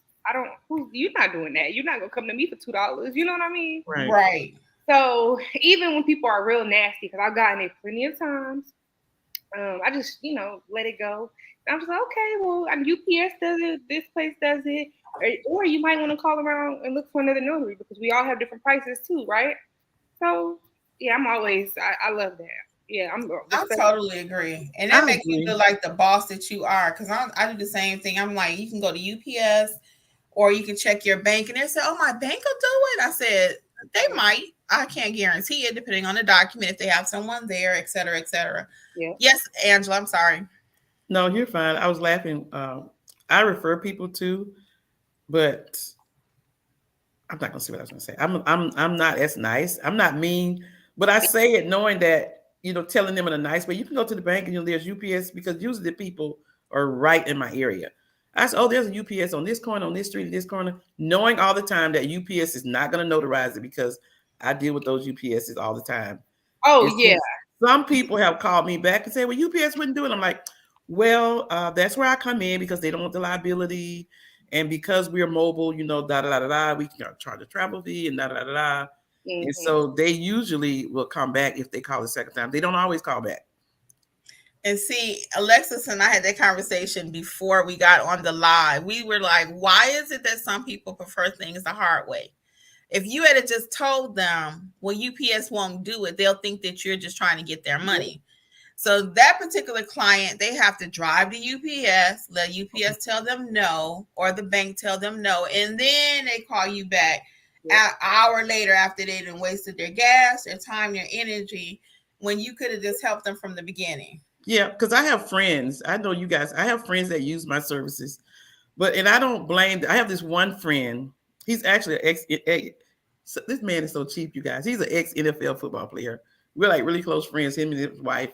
You're not doing that. You're not going to come to me for $2. You know what I mean? Right. So even when people are real nasty, because I've gotten it plenty of times, I just, let it go. And I'm just like, okay, well, UPS does it. This place does it. Or you might want to call around and look for another notary because we all have different prices too, right? So yeah, I love that. Yeah, I totally agree. And that makes you feel like the boss that you are. Because I do the same thing. I'm like, you can go to UPS or you can check your bank. And they say, oh, my bank will do it. I said, they might. I can't guarantee it depending on the document, if they have someone there, et cetera, et cetera. Yeah. Yes, Angela, I'm sorry. No, you're fine. I was laughing. I refer people to, but I'm not gonna say what I was gonna say. I'm not as nice. I'm not mean, but I say it knowing that telling them in a nice way. You can go to the bank and there's UPS because usually the people are right in my area. I said, oh, there's a UPS on this corner, on this street, this corner, knowing all the time that UPS is not going to notarize it because I deal with those UPSs all the time. Oh, yeah. Some people have called me back and said, well, UPS wouldn't do it. I'm like, well, that's where I come in because they don't want the liability. And because we're mobile, we can charge a travel fee and And so they usually will come back if they call the second time. They don't always call back. And see, Alexis and I had that conversation before we got on the live. We were like, why is it that some people prefer things the hard way? If you had just told them, well, UPS won't do it, they'll think that you're just trying to get their money. So that particular client, they have to drive to UPS, let UPS tell them no, or the bank tell them no, and then they call you back an hour later after they done wasted their gas, their time, their energy, when you could have just helped them from the beginning. Yeah, because I have friends. I know you guys. I have friends that use my services, and I don't blame. I have this one friend. He's actually this man is so cheap, you guys. He's an ex NFL football player. We're like really close friends, him and his wife.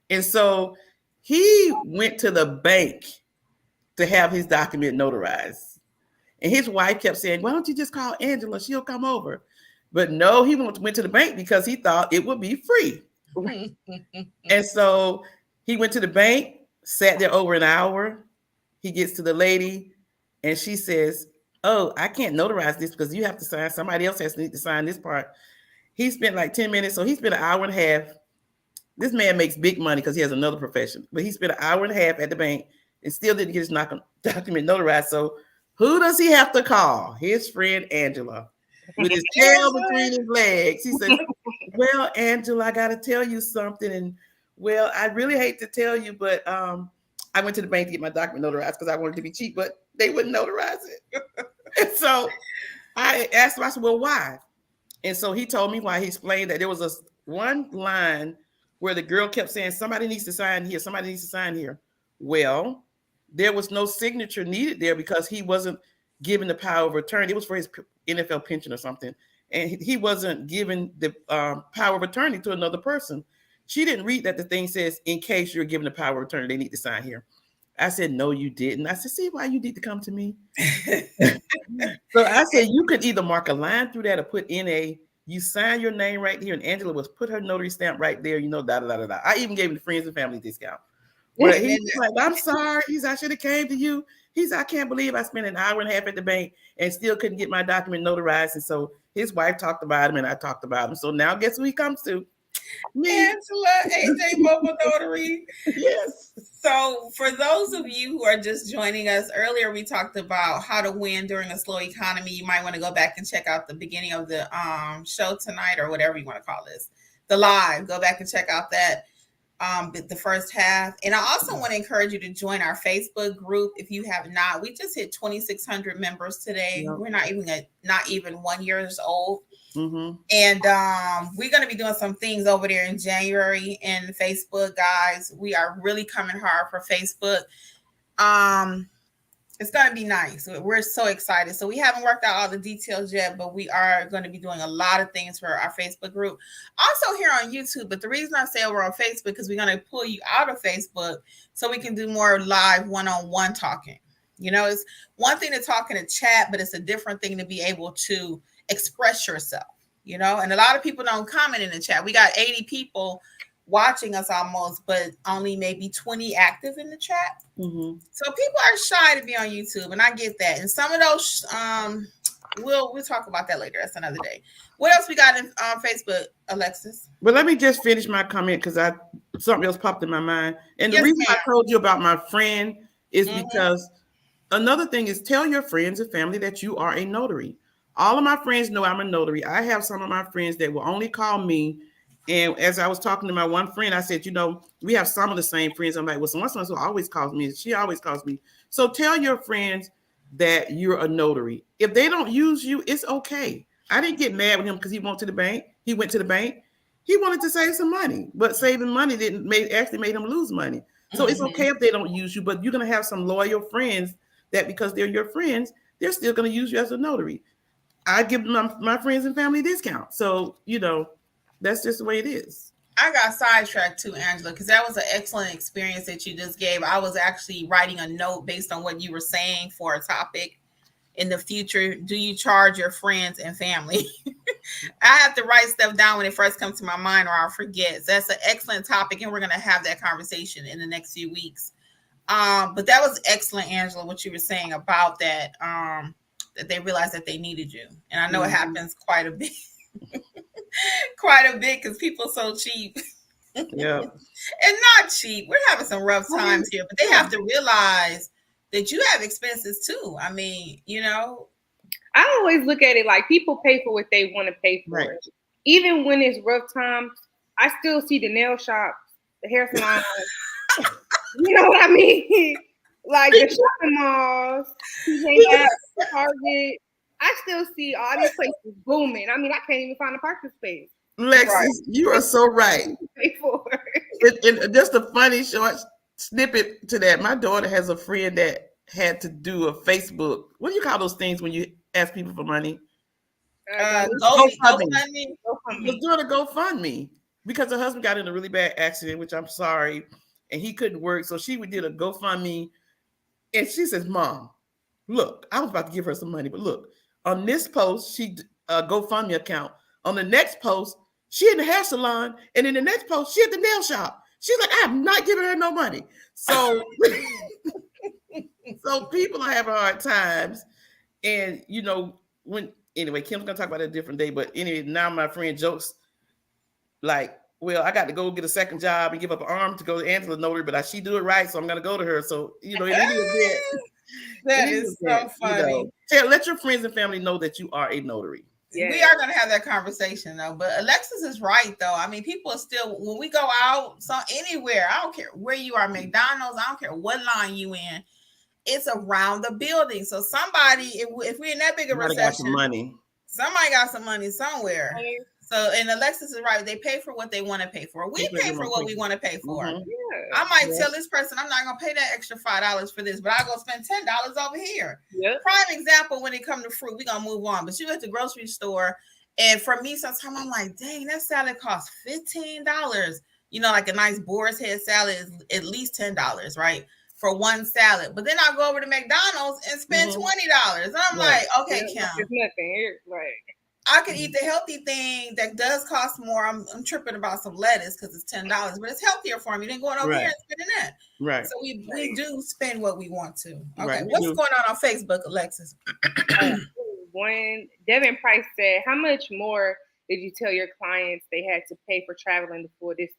And so he went to the bank to have his document notarized. And his wife kept saying, why don't you just call Angela? She'll come over. But no, he went to the bank because he thought it would be free. And so he went to the bank, sat there over an hour. He gets to the lady and she says, oh, I can't notarize this because you have to sign. Somebody else has to sign this part. He spent like 10 minutes. So he spent an hour and a half. This man makes big money because he has another profession. But he spent an hour and a half at the bank and still didn't get his document notarized. So who does he have to call? His friend Angela. With his tail between his legs. He says, well, Angela, I got to tell you something. And well, I really hate to tell you, but I went to the bank to get my document notarized because I wanted to be cheap, but they wouldn't notarize it. And so I asked him, I said, well, why? And so he told me why. He explained that there was one line where the girl kept saying, somebody needs to sign here, somebody needs to sign here. Well, there was no signature needed there because he wasn't given the power of attorney. It was for his NFL pension or something. And he wasn't given the power of attorney to another person. She didn't read that the thing says, in case you're given the power of attorney, they need to sign here. I said, no, you didn't. I said, see why you need to come to me? So I said, you could either mark a line through that or put you sign your name right here. And Angela was put her notary stamp right there, da, da, da, da. I even gave him the friends and family discount. But he's like, I'm sorry. I should have came to you. I can't believe I spent an hour and a half at the bank and still couldn't get my document notarized. And so his wife talked about him and I talked about him. So now guess who he comes to? Me. Angela, AJ Mobile Notary. Yes. So for those of you who are just joining us, earlier we talked about how to win during a slow economy. You might want to go back and check out the beginning of the show tonight, or whatever you want to call this, the live. Go back and check out that the first half. And I also want to encourage you to join our Facebook group if you have not. We just hit 2,600 members today. Yep. We're not even 1 year old. Mm-hmm. And we're going to be doing some things over there in January in Facebook, guys. We are really coming hard for Facebook. It's going to be nice. We're so excited. So we haven't worked out all the details yet, but we are going to be doing a lot of things for our Facebook group. Also here on YouTube. But the reason I say we're on Facebook because we're going to pull you out of Facebook so we can do more live one-on-one talking. It's one thing to talk in a chat, but it's a different thing to be able to express yourself, and a lot of people don't comment in the chat. We got 80 people watching us almost, but only maybe 20 active in the chat. Mm-hmm. So people are shy to be on YouTube, and I get that. And some of those, we'll talk about that later. That's another day. What else we got in Facebook, Alexis? Well, let me just finish my comment because something else popped in my mind. And the reason I told you about my friend is because another thing is tell your friends and family that you are a notary. All of my friends know I'm a notary. I have some of my friends that will only call me. And as I was talking to my one friend, I said, we have some of the same friends. I'm like, well, someone who always calls me. She always calls me. So tell your friends that you're a notary. If they don't use you, it's okay. I didn't get mad with him because he went to the bank. He went to the bank. He wanted to save some money, but saving money actually made him lose money. So It's okay if they don't use you, but you're going to have some loyal friends that because they're your friends, they're still going to use you as a notary. I give my friends and family discount. So, that's just the way it is. I got sidetracked too, Angela, because that was an excellent experience that you just gave. I was actually writing a note based on what you were saying for a topic in the future. Do you charge your friends and family? I have to write stuff down when it first comes to my mind or I'll forget. So that's an excellent topic, and we're going to have that conversation in the next few weeks. But that was excellent, Angela, what you were saying about that, that they realized that they needed you. And I know it happens quite a bit. Quite a bit because people are so cheap. Yeah. And not cheap. We're having some rough times here, but they have to realize that you have expenses too. I mean, I always look at it like people pay for what they want to pay for. Right. Even when it's rough times, I still see the nail shops, the hair salons. You know what I mean? Like the shopping malls, Target. I still see all these places booming. I mean, I can't even find a parking space. Lexus, right. You are so right. And just a funny short snippet to that. My daughter has a friend that had to do a Facebook. What do you call those things when you ask people for money? GoFundMe. Was doing a GoFundMe because her husband got in a really bad accident, which I'm sorry, and he couldn't work. So she did a GoFundMe, and she says, "Mom, look, I was about to give her some money, but look." On this post, she GoFundMe account. On the next post, she in the hair salon, and in the next post, she at the nail shop. She's like, I'm not giving her no money. So, so people are having hard times, and Kim's gonna talk about it a different day. But anyway, now my friend jokes like, well, I got to go get a second job and give up an arm to go to Angela Notary, but she do it right, so I'm gonna go to her. So it is a bit. That is so funny. Let your friends and family know that you are a notary. Yeah. We are going to have that conversation though. But Alexis is right though. I mean, people are still, when we go out, anywhere, I don't care where you are, McDonald's, I don't care what line you in, it's around the building. So somebody, if we're in that big of a recession, got some money. Somebody got some money somewhere. So, and Alexis is right. They pay for what they want to pay for. We pay for what we want to pay for. Mhm. Yeah. I might tell this person I'm not gonna pay that extra $5 for this, but I'll go spend $10 over here. Yep. Prime example when it comes to fruit, we're gonna move on. But you at the grocery store, and for me, sometimes I'm like, dang, that salad costs $15. You know, like a nice boar's head salad is at least $10, right? For one salad. But then I'll go over to McDonald's and spend $20. And I'm like, okay, Kim. It's nothing here. Like I could eat the healthy thing that does cost more. I'm tripping about some lettuce because it's $10, but it's healthier for me than going over here and spending that. Right. So we do spend what we want to. Okay. Right, What's going on Facebook, Alexis? When Devin Price said, how much more did you tell your clients they had to pay for traveling the full distance?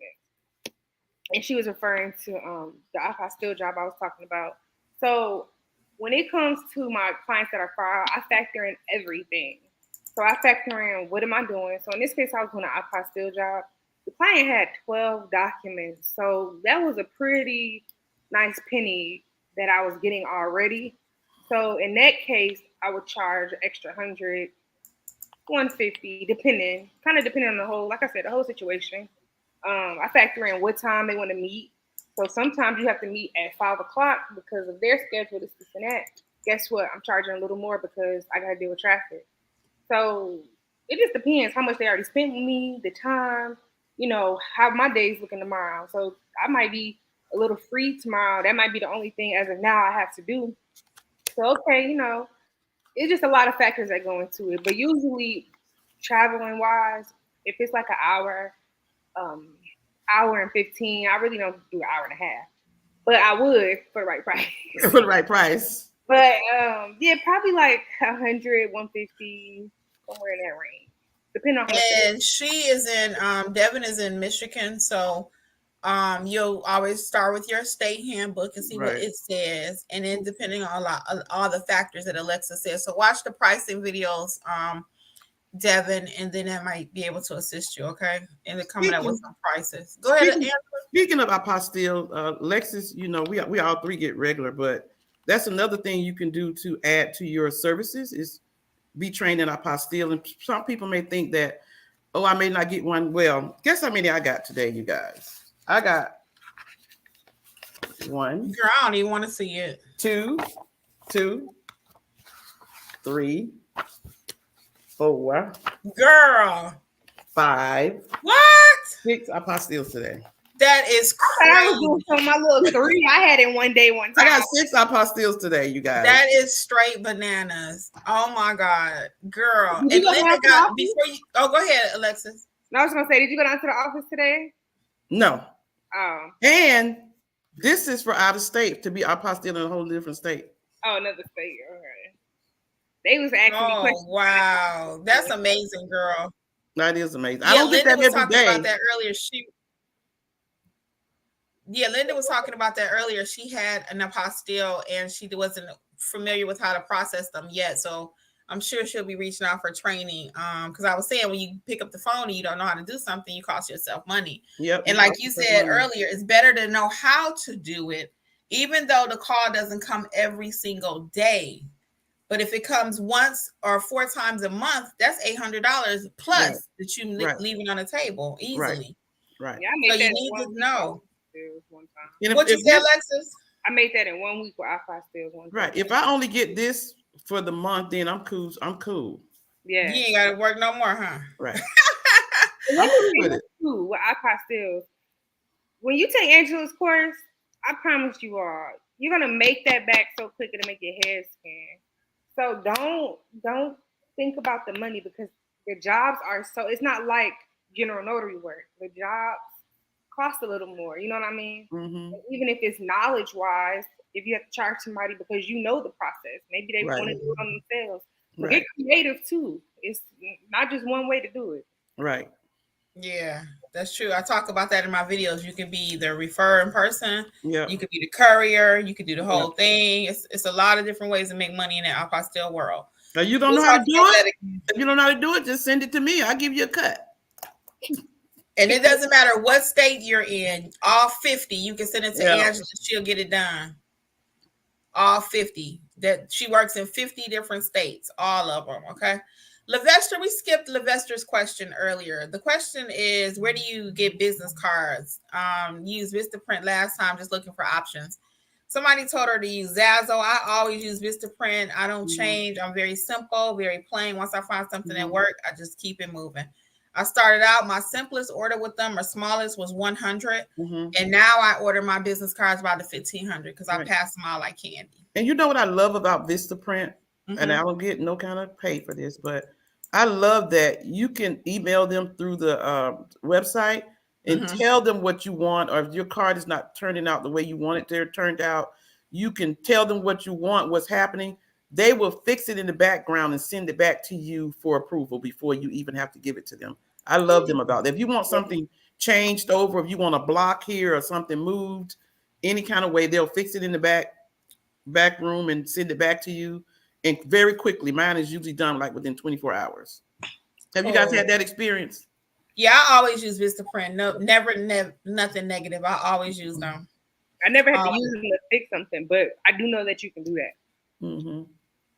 And she was referring to the apostille job I was talking about. So when it comes to my clients that are far out, I factor in everything. So I factor in, what am I doing? So in this case, I was doing an apostille job. The client had 12 documents. So that was a pretty nice penny that I was getting already. So in that case, I would charge extra 100, 150, depending on the whole, like I said, the whole situation. I factor in what time they want to meet. So sometimes you have to meet at 5 o'clock because of their schedule, this and that. Guess what? I'm charging a little more because I got to deal with traffic. So it just depends how much they already spent with me, the time, how my day's looking tomorrow. So I might be a little free tomorrow. That might be the only thing as of now I have to do. So, okay, it's just a lot of factors that go into it. But usually traveling wise, if it's like an hour and 15, I really don't do an hour and a half. But I would for the right price. For the right price. But yeah, probably like 100, 150, somewhere in that range. Depending on how much. And she is in Devin is in Michigan, so you'll always start with your state handbook and see what it says, and then depending on all the factors that Alexa says. So watch the pricing videos, Devin, and then that might be able to assist you, okay? And they're coming up with some prices. Go ahead. Speaking of apostille, Lexus, we all three get regular, but that's another thing you can do to add to your services is be trained in apostille. And some people may think that, oh, I may not get one. Well, guess how many I got today, you guys? I got 1. Girl, I don't even want to see it. 2, 3, 4. Girl. 5. What? 6 apostilles today. That is crazy. I was doing some my little 3 I had in one day one time. I got 6 apostilles today, you guys. That is straight bananas. Oh my God. Girl. And Linda got before you go ahead, Alexis. No, I was gonna say, did you go down to the office today? No. Oh. And this is for out of state to be apostille in a whole different state. Oh, another state. Okay. They was asking me questions. Wow. That's amazing, girl. That is amazing. Yeah, I don't Linda think was that every talking day. about that earlier. Linda was talking about that earlier. She had an apostille and she wasn't familiar with how to process them yet. So I'm sure she'll be reaching out for training. Because I was saying when you pick up the phone and you don't know how to do something, you cost yourself money. Yep. And like you said earlier, it's better to know how to do it, even though the call doesn't come every single day. But if it comes once or 4 times a month, that's $800 plus that you leaving on the table easily. Right. Yeah, I so you need to know. One time. What you said, Alexis? I made that in 1 week with apostilles one time. Right. If I only get this for the month, then I'm cool. Yeah. You ain't got to work no more, huh? Right. I'm with it. With apostilles. When you take Angela's course, I promise you all, you're gonna make that back so quick it'll make your head spin. So don't think about the money because the jobs are it's not like general notary work. The jobs cost a little more, you know what I mean? Mm-hmm. Even if it's knowledge wise, if you have to charge somebody because you know the process, maybe they want to do it on themselves. But get creative too. It's not just one way to do it. Right. Yeah, that's true. I talk about that in my videos. You can be the referring person. Yeah. You could be the courier. You could do the whole thing. It's a lot of different ways to make money in the apostille world. Now you don't know how to do it. If you don't know how to do it, just send it to me. I'll give you a cut. And it doesn't matter what state you're in. All 50, you can send it to Angela. She'll get it done. All 50. That she works in 50 different states, all of them. Okay. Levester, we skipped Levester's question earlier. The question is, where do you get business cards? Use Vistaprint last time, just looking for options. Somebody told her to use Zazzle. I always use Vistaprint. I don't change. I'm very simple, very plain. Once I find something that works, I just keep it moving. I started out, my simplest order with them or smallest was 100. And now I order my business cards by the 1,500 because I pass them out like candy. And you know what I love about Vistaprint? And I don't get no kind of pay for this, but I love that you can email them through the website and tell them what you want, or if your card is not turning out the way you want it to turned out, you can tell them what you want, what's happening. They will fix it in the background and send it back to you for approval before you even have to give it to them. I love them about that. If you want something changed over, if you want a block here or something moved, any kind of way, they'll fix it in the back room and send it back to you. And very quickly, mine is usually done like within 24 hours. Have you guys had that experience? Yeah, I always use Vistaprint. No, never nothing negative. I always use them. I never had to use them to fix something, but I do know that you can do that.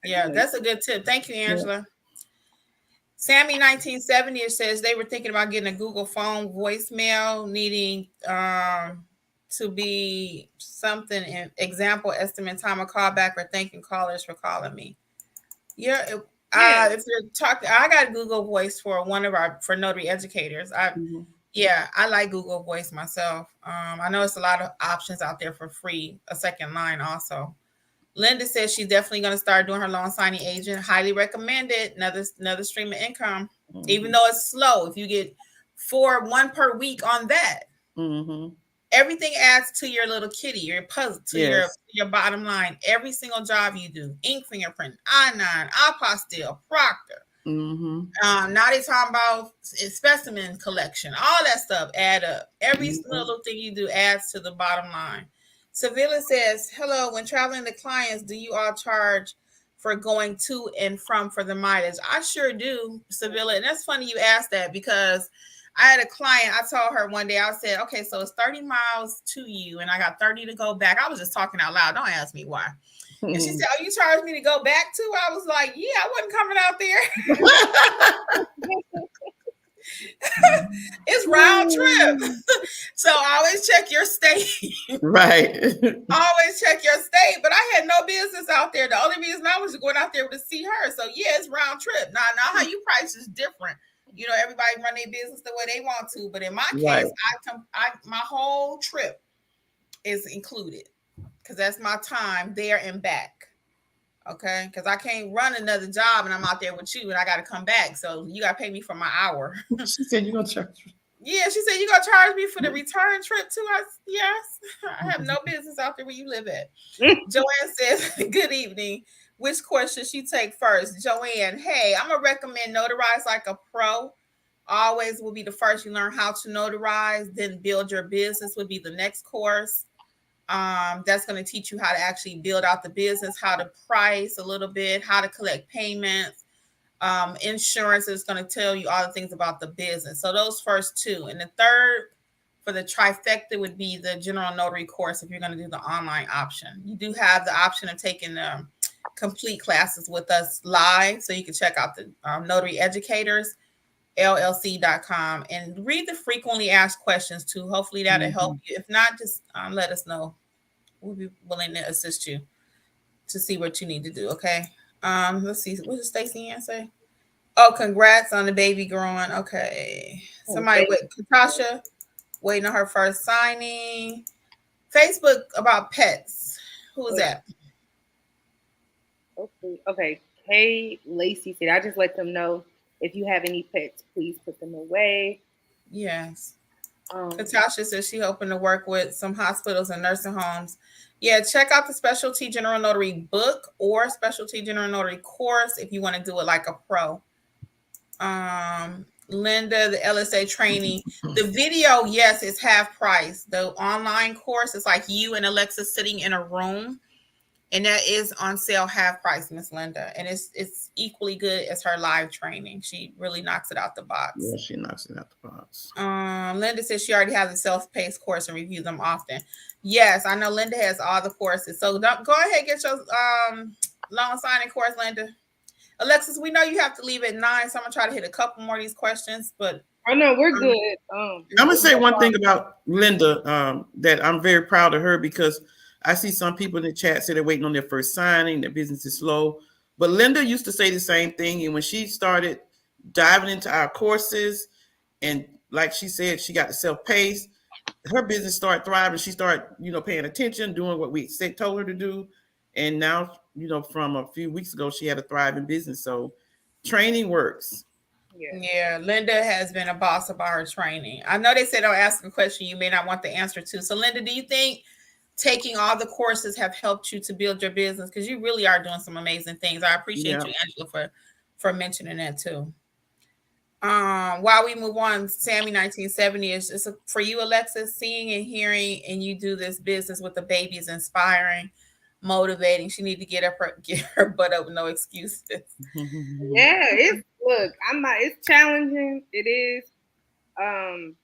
Yeah, that's a good tip. Thank you, Angela. Yeah. Sammy 1970 says they were thinking about getting a Google phone voicemail, needing to be something in example, estimate time of callback, or thanking callers for calling me. Yeah. If you're talking, I got Google Voice for for notary educators. I like Google Voice myself. I know it's a lot of options out there for free. A second line also. Linda says she's definitely going to start doing her loan signing agent. Highly recommend it. Another stream of income, even though it's slow. If you get one per week on that, everything adds to your little kitty, your puzzle, to your bottom line. Every single job you do, ink fingerprint, I-9, apostille, proctor. Now they talking about specimen collection. All that stuff add up. Every little thing you do adds to the bottom line. Sevilla says, hello, when traveling to clients, do you all charge for going to and from for the mileage? I sure do, Sevilla. And that's funny you asked that, because I had a client, I told her one day, I said, okay, so it's 30 miles to you and I got 30 to go back. I was just talking out loud. Don't ask me why. And she said, oh, you charged me to go back too? I was like, yeah, I wasn't coming out there. It's round trip. So always check your state. Right. Always check your state. But I had no business out there. The only reason I was going out there to see her. So yeah, it's round trip. Now how you price is different. You know, everybody run their business the way they want to. But in my case, my whole trip is included, because that's my time there and back. Okay, because I can't run another job and I'm out there with you and I got to come back. So you got to pay me for my hour. She said you're going to charge me. Yeah, she said you're going to charge me for the return trip too. Yes, I have no business out there where you live at. Joanne says, good evening. Which course should she take first? Joanne, hey, I'm going to recommend Notarize Like a Pro. Always will be the first. You learn how to notarize, then build your business would be the next course. That's going to teach you how to actually build out the business, how to price a little bit, how to collect payments. Insurance is going to tell you all the things about the business. So those first two. And the third for the trifecta would be the general notary course if you're going to do the online option. You do have the option of taking the complete classes with us live. So you can check out the Notary Educators, LLC.com, and read the frequently asked questions too. Hopefully that'll help you. If not, just let us know. We'll be willing to assist you to see what you need to do. Okay. Let's see. What did Stacey Ann say? Oh, congrats on the baby growing. Okay. Somebody with Katasha waiting on her first signing. Facebook about pets. Who is that? Okay. Hey, Lacey said, I just let them know if you have any pets, please put them away. Yes. Katasha says she hoping to work with some hospitals and nursing homes. Yeah, check out the Specialty General Notary book or Specialty General Notary course if you want to do it like a pro. Linda, the LSA training, the video, yes, it's half price. The online course is like you and Alexa sitting in a room, and that is on sale half price, Miss Linda. And it's equally good as her live training. She really knocks it out the box. Yeah, she knocks it out the box. Linda says she already has a self-paced course and reviews them often. Yes, I know Linda has all the courses. So go ahead and get your loan signing course, Linda. Alexis, we know you have to leave at 9, so I'm gonna try to hit a couple more of these questions. But oh no, we're good. I'm gonna say one thing about Linda that I'm very proud of her, because I see some people in the chat say they're waiting on their first signing, their business is slow. But Linda used to say the same thing, and when she started diving into our courses, and like she said, she got the self-paced, her business started thriving. She started, paying attention, doing what we told her to do. And now, from a few weeks ago, she had a thriving business. So training works. Yeah, Linda has been a boss about her training. I know they said don't ask a question you may not want the answer to. So Linda, do you think taking all the courses have helped you to build your business? Because you really are doing some amazing things. I appreciate you, Angela, for mentioning that too. While we move on, Sammy 1970 is for you, Alexis, seeing and hearing, and you do this business with the baby is inspiring, motivating. She need to get her butt up, no excuses. Yeah, it's challenging. It is.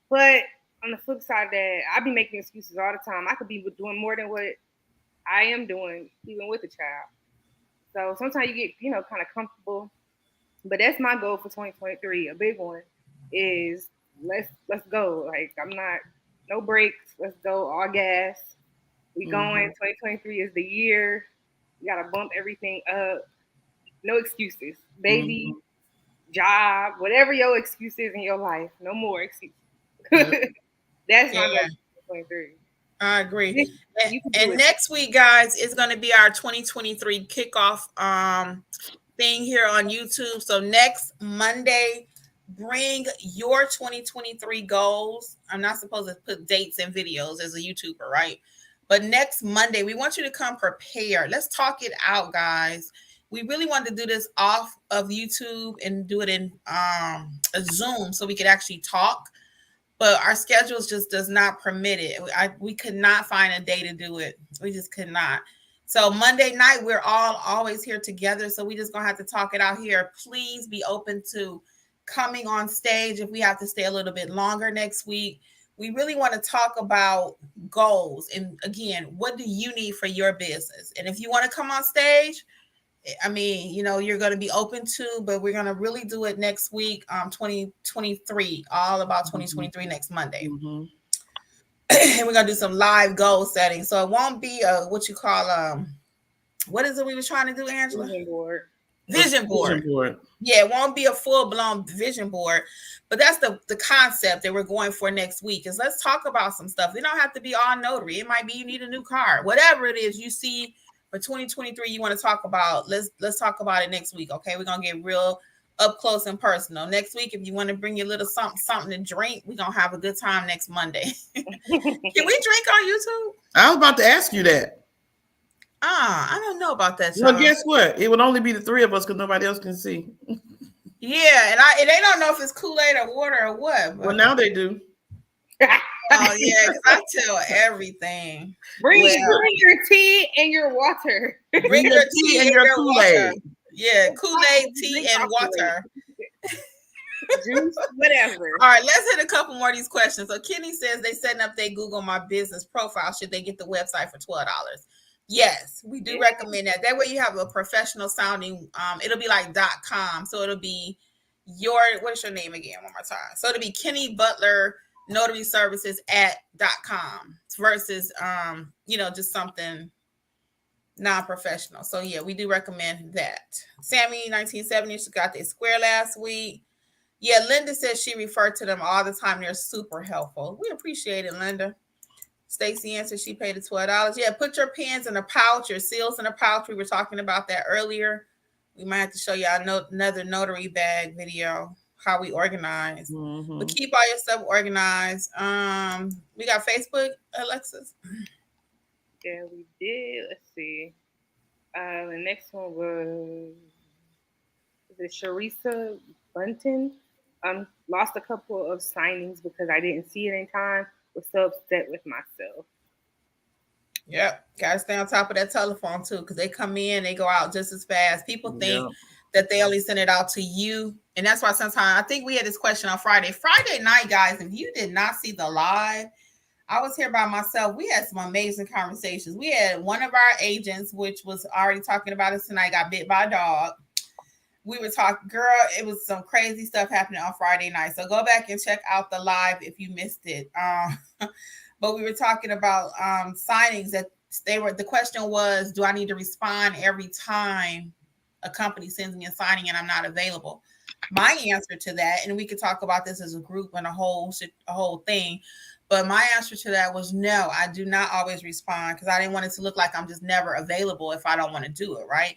But on the flip side of that, I be making excuses all the time. I could be doing more than what I am doing, even with a child. So sometimes you get, kind of comfortable. But that's my goal for 2023. A big one is let's go. Like no breaks. Let's go all gas. We going. 2023 is the year. You gotta bump everything up. No excuses, baby, job, whatever your excuse is in your life. No more excuses. That's my goal for 2023. I agree. And next week, guys, is going to be our 2023 kickoff thing here on YouTube. So next Monday, bring your 2023 goals. I'm not supposed to put dates and videos as a YouTuber, right? But next Monday, we want you to come prepared. Let's talk it out, guys. We really wanted to do this off of YouTube and do it in a Zoom so we could actually talk. But our schedules just does not permit it. We could not find a day to do it. We just could not. So Monday night, we're all always here together. So we just gonna have to talk it out here. Please be open to coming on stage if we have to stay a little bit longer next week. We really want to talk about goals. And again, what do you need for your business? And if you want to come on stage, I mean, you're going to be open to, but we're going to really do it next week, 2023, all about 2023 next Monday. And we're going to do some live goal setting. So it won't be what you call, what is it we were trying to do, Angela? Vision board. Yeah, it won't be a full-blown vision board, but that's the concept that we're going for next week is let's talk about some stuff. We don't have to be all notary. It might be you need a new car. Whatever it is you see for 2023 you want to talk about, let's talk about it next week. Okay, we're gonna get real up close and personal. Next week, if you want to bring your little something to drink, we're gonna have a good time next Monday. Can we drink on YouTube? I was about to ask you that. I don't know about that. Well, guess what? It would only be the three of us because nobody else can see. Yeah, and they don't know if it's Kool-Aid or water or what. Well, now they do. Oh yeah, because I tell everything. Bring your tea and your water. Bring your tea and your Kool-Aid. Yeah, Kool-Aid, tea, and water. Juice, whatever. All right, let's hit a couple more of these questions. So Kenny says they setting up their Google My Business profile. Should they get the website for $12? Yes, we do recommend that. That way you have a professional sounding. It'll be like .com. So it'll be what's your name again? One more time. So it'll be Kenny Butler Notary Services @.com versus just something non-professional. So yeah, we do recommend that. Sammy 1970, she got their square last week. Yeah, Linda says she referred to them all the time. They're super helpful. We appreciate it, Linda. Stacy answered she paid the $12. Yeah, put your pens in a pouch, your seals in a pouch. We were talking about that earlier. We might have to show you another notary bag video, how we organize. But keep all your stuff organized. We got Facebook, Alexis. Yeah, we did. Let's see. The next one was Sharisa Bunton. Lost a couple of signings because I didn't see it in time. Was so upset with myself. Yep, gotta stay on top of that telephone too, because they come in, they go out just as fast. People think that they only send it out to you, and that's why sometimes I think we had this question on Friday night, guys. If you did not see the live, I was here by myself. We had some amazing conversations. We had one of our agents, which was already talking about us tonight, got bit by a dog. we were talking, girl, it was some crazy stuff happening on Friday night. So go back and check out the live if you missed it. But we were talking about signings that the question was, do I need to respond every time a company sends me a signing and I'm not available? My answer to that, and we could talk about this as a group and a whole thing, but my answer to that was no, I do not always respond because I didn't want it to look like I'm just never available if I don't want to do it, right?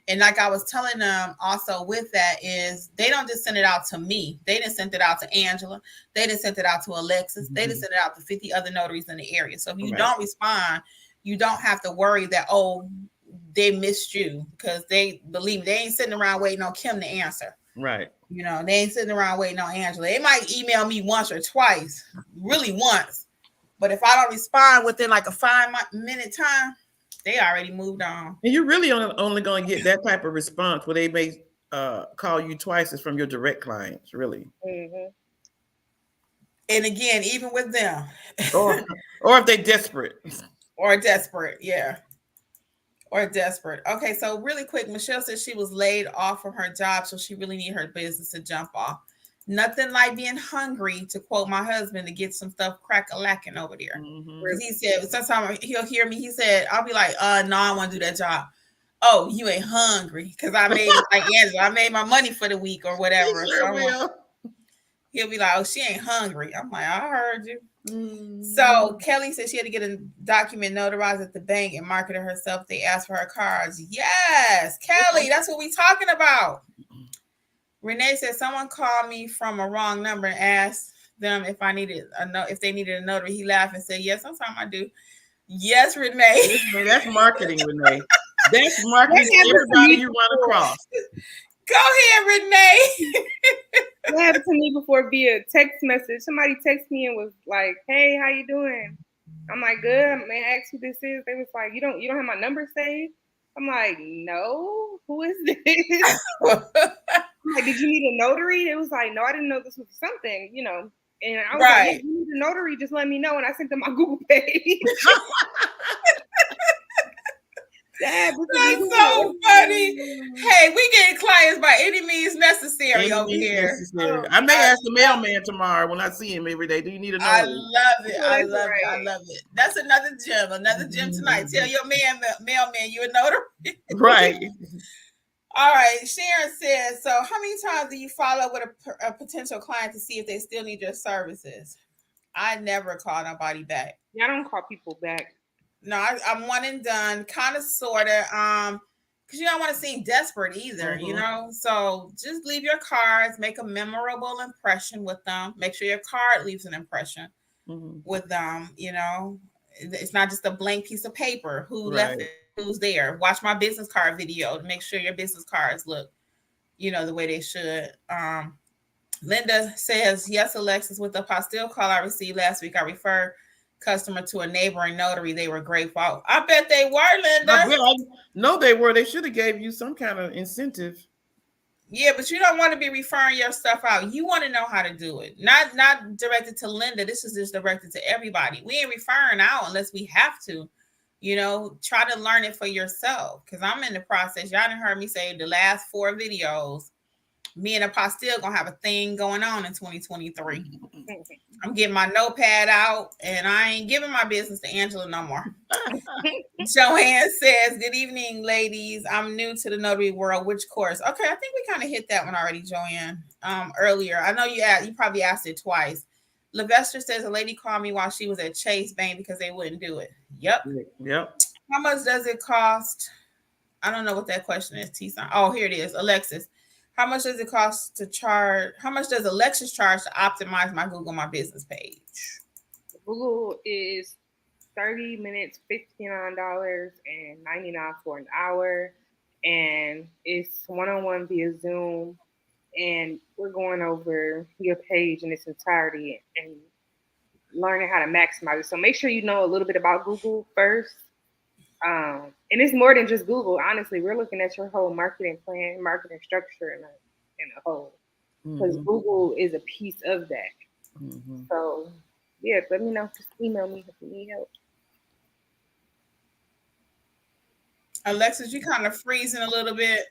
And like I was telling them also with that is they don't just send it out to me. They didn't send it out to Angela. They didn't send it out to Alexis. They didn't send it out to 50 other notaries in the area. So if you don't respond, you don't have to worry that, oh, they missed you, because they believe me, they ain't sitting around waiting on Kim to answer. Right. You know, they ain't sitting around waiting on Angela. They might email me once or twice, really once. But if I don't respond within like a 5-minute time, they already moved on. And you're really only going to get that type of response where they may call you twice as from your direct clients, really. Mm-hmm. And again, even with them. or if they're desperate. Or desperate, yeah. Or desperate. Okay, so really quick, Michelle said she was laid off from her job, so she really need her business to jump off. Nothing like being hungry, to quote my husband, to get some stuff crack-a-lacking over there. Because he said, sometimes he'll hear me, he said, I'll be like, no, I want to do that job. Oh, you ain't hungry. Because I made it like Angela, I made my money for the week or whatever. He'll be like, oh, she ain't hungry. I'm like, I heard you. So Kelly said she had to get a document notarized at the bank and market it herself. They asked for her cards. Yes, Kelly, that's what we talking about. Renee said someone called me from a wrong number and asked them if they needed a notary. He laughed and said, yes, sometimes I do. Yes, Renee. That's marketing, Renee. That's marketing to everybody you run across. Go ahead, Renee. It happened to me before via text message. Somebody texted me and was like, hey, how you doing? I'm like, good. May I ask who this is? They was like, you don't have my number saved? I'm like, no. Who is this? I'm like, did you need a notary? It was like, no, I didn't know this was something, you know. And I was like, if you need a notary, just let me know. And I sent them my Google page. That's so funny. Hey, we getting clients by any means necessary over here. Necessary. I may ask the mailman tomorrow when I see him every day. Do you need a notary? I love it. I love it. I love it. That's another gem tonight. Tell your mailman you a notary. Right. All right. Sharon says, so how many times do you follow up with a potential client to see if they still need your services? I never call nobody back. Yeah, I don't call people back. No, I'm one and done, kind of, sort of, because you don't want to seem desperate either, you know? So just leave your cards, make a memorable impression with them. Make sure your card leaves an impression with them, you know? It's not just a blank piece of paper. Who left it? Who's there? Watch my business card video to make sure your business cards look, you know, the way they should. Linda says, yes, Alexis, with the apostille call I received last week, I referred customer to a neighboring notary. They were grateful. I bet they were, Linda. No, they were. They should have gave you some kind of incentive. Yeah, but you don't want to be referring your stuff out. You want to know how to do it. Not directed to Linda. This is just directed to everybody. We ain't referring out unless we have to. You know, try to learn it for yourself. Because I'm in the process. Y'all done heard me say the last 4 videos. Me and Apostille gonna have a thing going on in 2023. I'm getting my notepad out, and I ain't giving my business to Angela no more. Joanne says, good evening, ladies. I'm new to the notary world. Which course? Okay, I think we kind of hit that one already, Joanne, earlier. I know you probably asked it twice. Levester says, a lady called me while she was at Chase Bank because they wouldn't do it. Yep. How much does it cost? I don't know what that question is, T-Sign. Oh, here it is, Alexis. How much does it cost to charge? How much does Alexis charge to optimize my Google My Business page? Google is 30 minutes, $59.99 for an hour. And it's one-on-one via Zoom. And we're going over your page in its entirety and learning how to maximize it. So make sure you know a little bit about Google first. And it's more than just Google. Honestly, we're looking at your whole marketing plan, marketing structure in a whole. Because Google is a piece of that. So, yeah, let me know. Just email me if you need help. Alexis, you kind of freezing a little bit.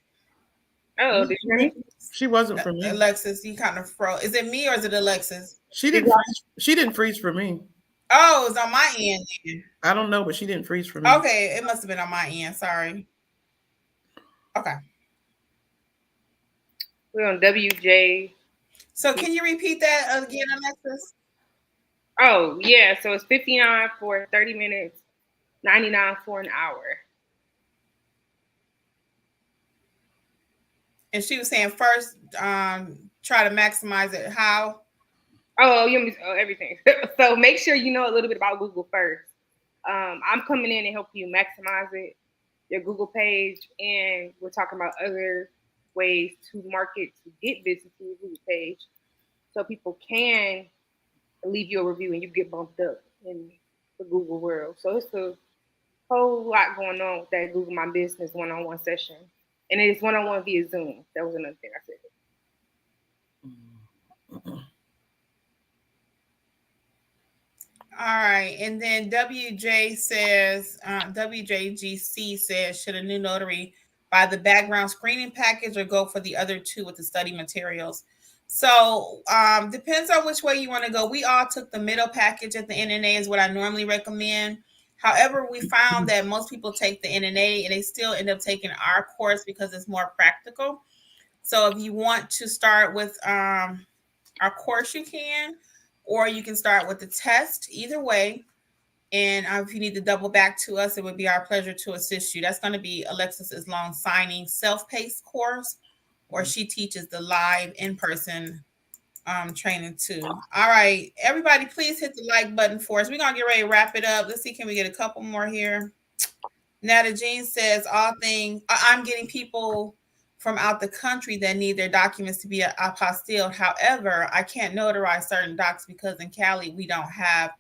Oh, did you hear me? She wasn't for me. Alexis, you kind of froze. Is it me or is it Alexis? She didn't freeze for me. Oh, it's on my end then. I don't know, but she didn't freeze for me. Okay, it must have been on my end. Sorry. Okay. We're on WJ. So can you repeat that again, Alexis? Oh, yeah. So it's $59 for 30 minutes, $99 for an hour. And she was saying first, try to maximize it. How? Oh, everything. So make sure you know a little bit about Google first. I'm coming in and help you maximize it, your Google page, and we're talking about other ways to market to get business to your Google page, so people can leave you a review and you get bumped up in the Google world. So it's a whole lot going on with that Google My Business one-on-one session, and it's one-on-one via Zoom. That was another thing I said. All right, and then WJGC says, should a new notary buy the background screening package or go for the other two with the study materials? So depends on which way you want to go. We all took the middle package at the NNA is what I normally recommend. However, we found that most people take the NNA and they still end up taking our course because it's more practical. So if you want to start with our course, you can, or you can start with the test. Either way. And if you need to double back to us, it would be our pleasure to assist you. That's going to be Alexis Islam signing self-paced course, or she teaches the live in-person training too. All right, everybody, please hit the like button for us. We're going to get ready to wrap it up. Let's see, can we get a couple more here? Nata Jean says, I'm getting people from out the country that need their documents to be apostilled. However, I can't notarize certain docs because in Cali, we don't have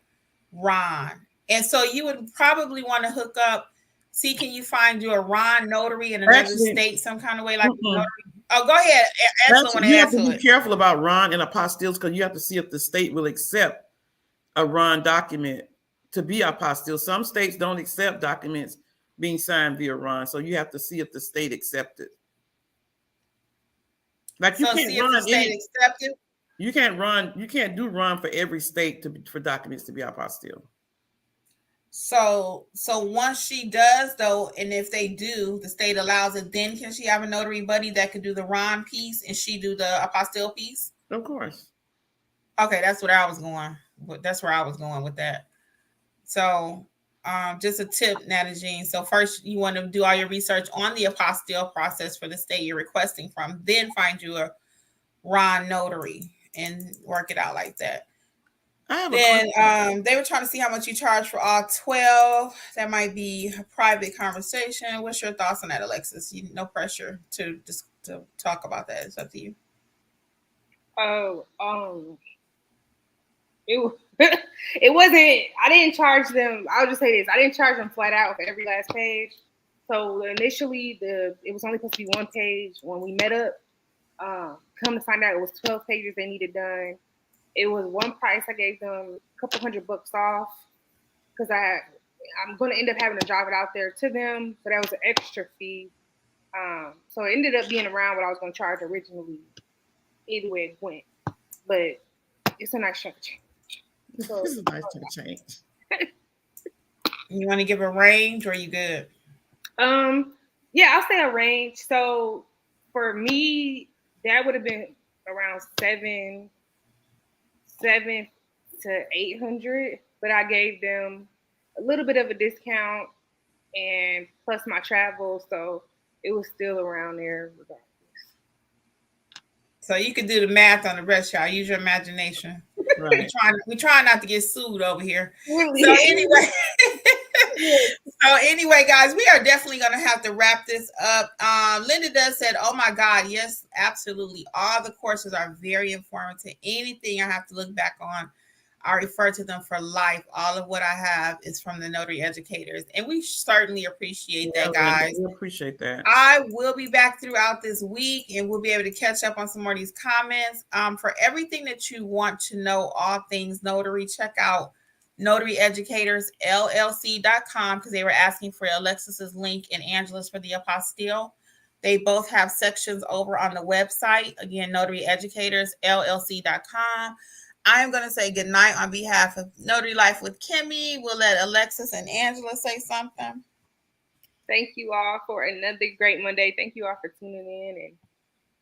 Ron. And so you would probably want to hook up, see, can you find you a Ron notary in another state some kind of way? Like notary? Oh, go ahead. You have to be careful about Ron and apostilles because you have to see if the state will accept a Ron document to be apostille. Some states don't accept documents being signed via Ron, so you have to see if the state accepts it. Like you can't run any. You can't do Ron for every state for documents to be apostille. So once she does though, and if they do, the state allows it, then can she have a notary buddy that could do the Ron piece and she do the apostille piece? Of course. Okay, that's what I was going. That's where I was going with that. So just a tip, Nata Jean. So first you want to do all your research on the apostille process for the state you're requesting from, then find you a Ron notary and work it out like that. Then they were trying to see how much you charge for all 12. That might be a private conversation. What's your thoughts on that, Alexis? No pressure to talk about that. It's up to you. It wasn't. I didn't charge them. I'll just say this: I didn't charge them flat out for every last page. So initially, it was only supposed to be one page. When we met up, come to find out, it was 12 pages they needed done. It was one price. I gave them a couple $100 off because I'm going to end up having to drive it out there to them. So that was an extra fee. So it ended up being around what I was going to charge originally. Either way it went. But it's a nice chunk of change. So, this is a nice chunk of change. You want to give a range or are you good? Yeah, I'll say a range. So for me, that would have been around $700 to $800, but I gave them a little bit of a discount and plus my travel, so it was still around there regardless. So you could do the math on the rest, y'all. Use your imagination. Right. We try not to get sued over here. Really? So anyway, guys, we are definitely going to have to wrap this up. Linda does said, oh my God, yes, absolutely. All the courses are very informative. Anything I have to look back on, I refer to them for life. All of what I have is from the notary educators. And we certainly appreciate that, guys. We appreciate that. I will be back throughout this week and we'll be able to catch up on some more of these comments. For everything that you want to know, all things notary, check out notaryeducatorsllc.com because they were asking for Alexis's link and Angela's for the apostille. They both have sections over on the website. Again, notaryeducatorsllc.com. I'm going to say goodnight on behalf of Notary Life with Kimmi. We'll let Alexis and Angela say something. Thank you all for another great Monday. Thank you all for tuning in, and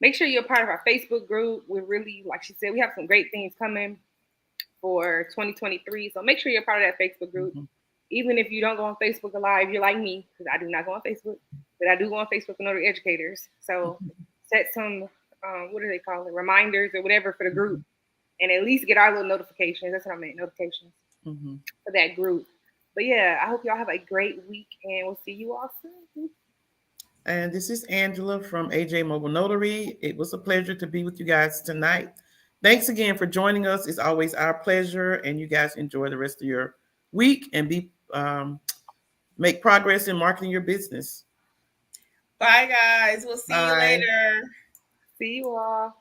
make sure you're a part of our Facebook group. We're really, like she said, we have some great things coming for 2023. So make sure you're part of that Facebook group. Mm-hmm. Even if you don't go on Facebook Live, you're like me, because I do not go on Facebook, but I do go on Facebook with Notary Educators. So set some, what do they call it, reminders or whatever for the group, and at least get our little notifications. That's what I meant, notifications for that group. But yeah, I hope y'all have a great week, and we'll see you all soon. And this is Angela from AJ Mobile Notary. It was a pleasure to be with you guys tonight. Thanks again for joining us. It's always our pleasure, and you guys enjoy the rest of your week and make progress in marketing your business. Bye, guys. We'll see you later. See you all.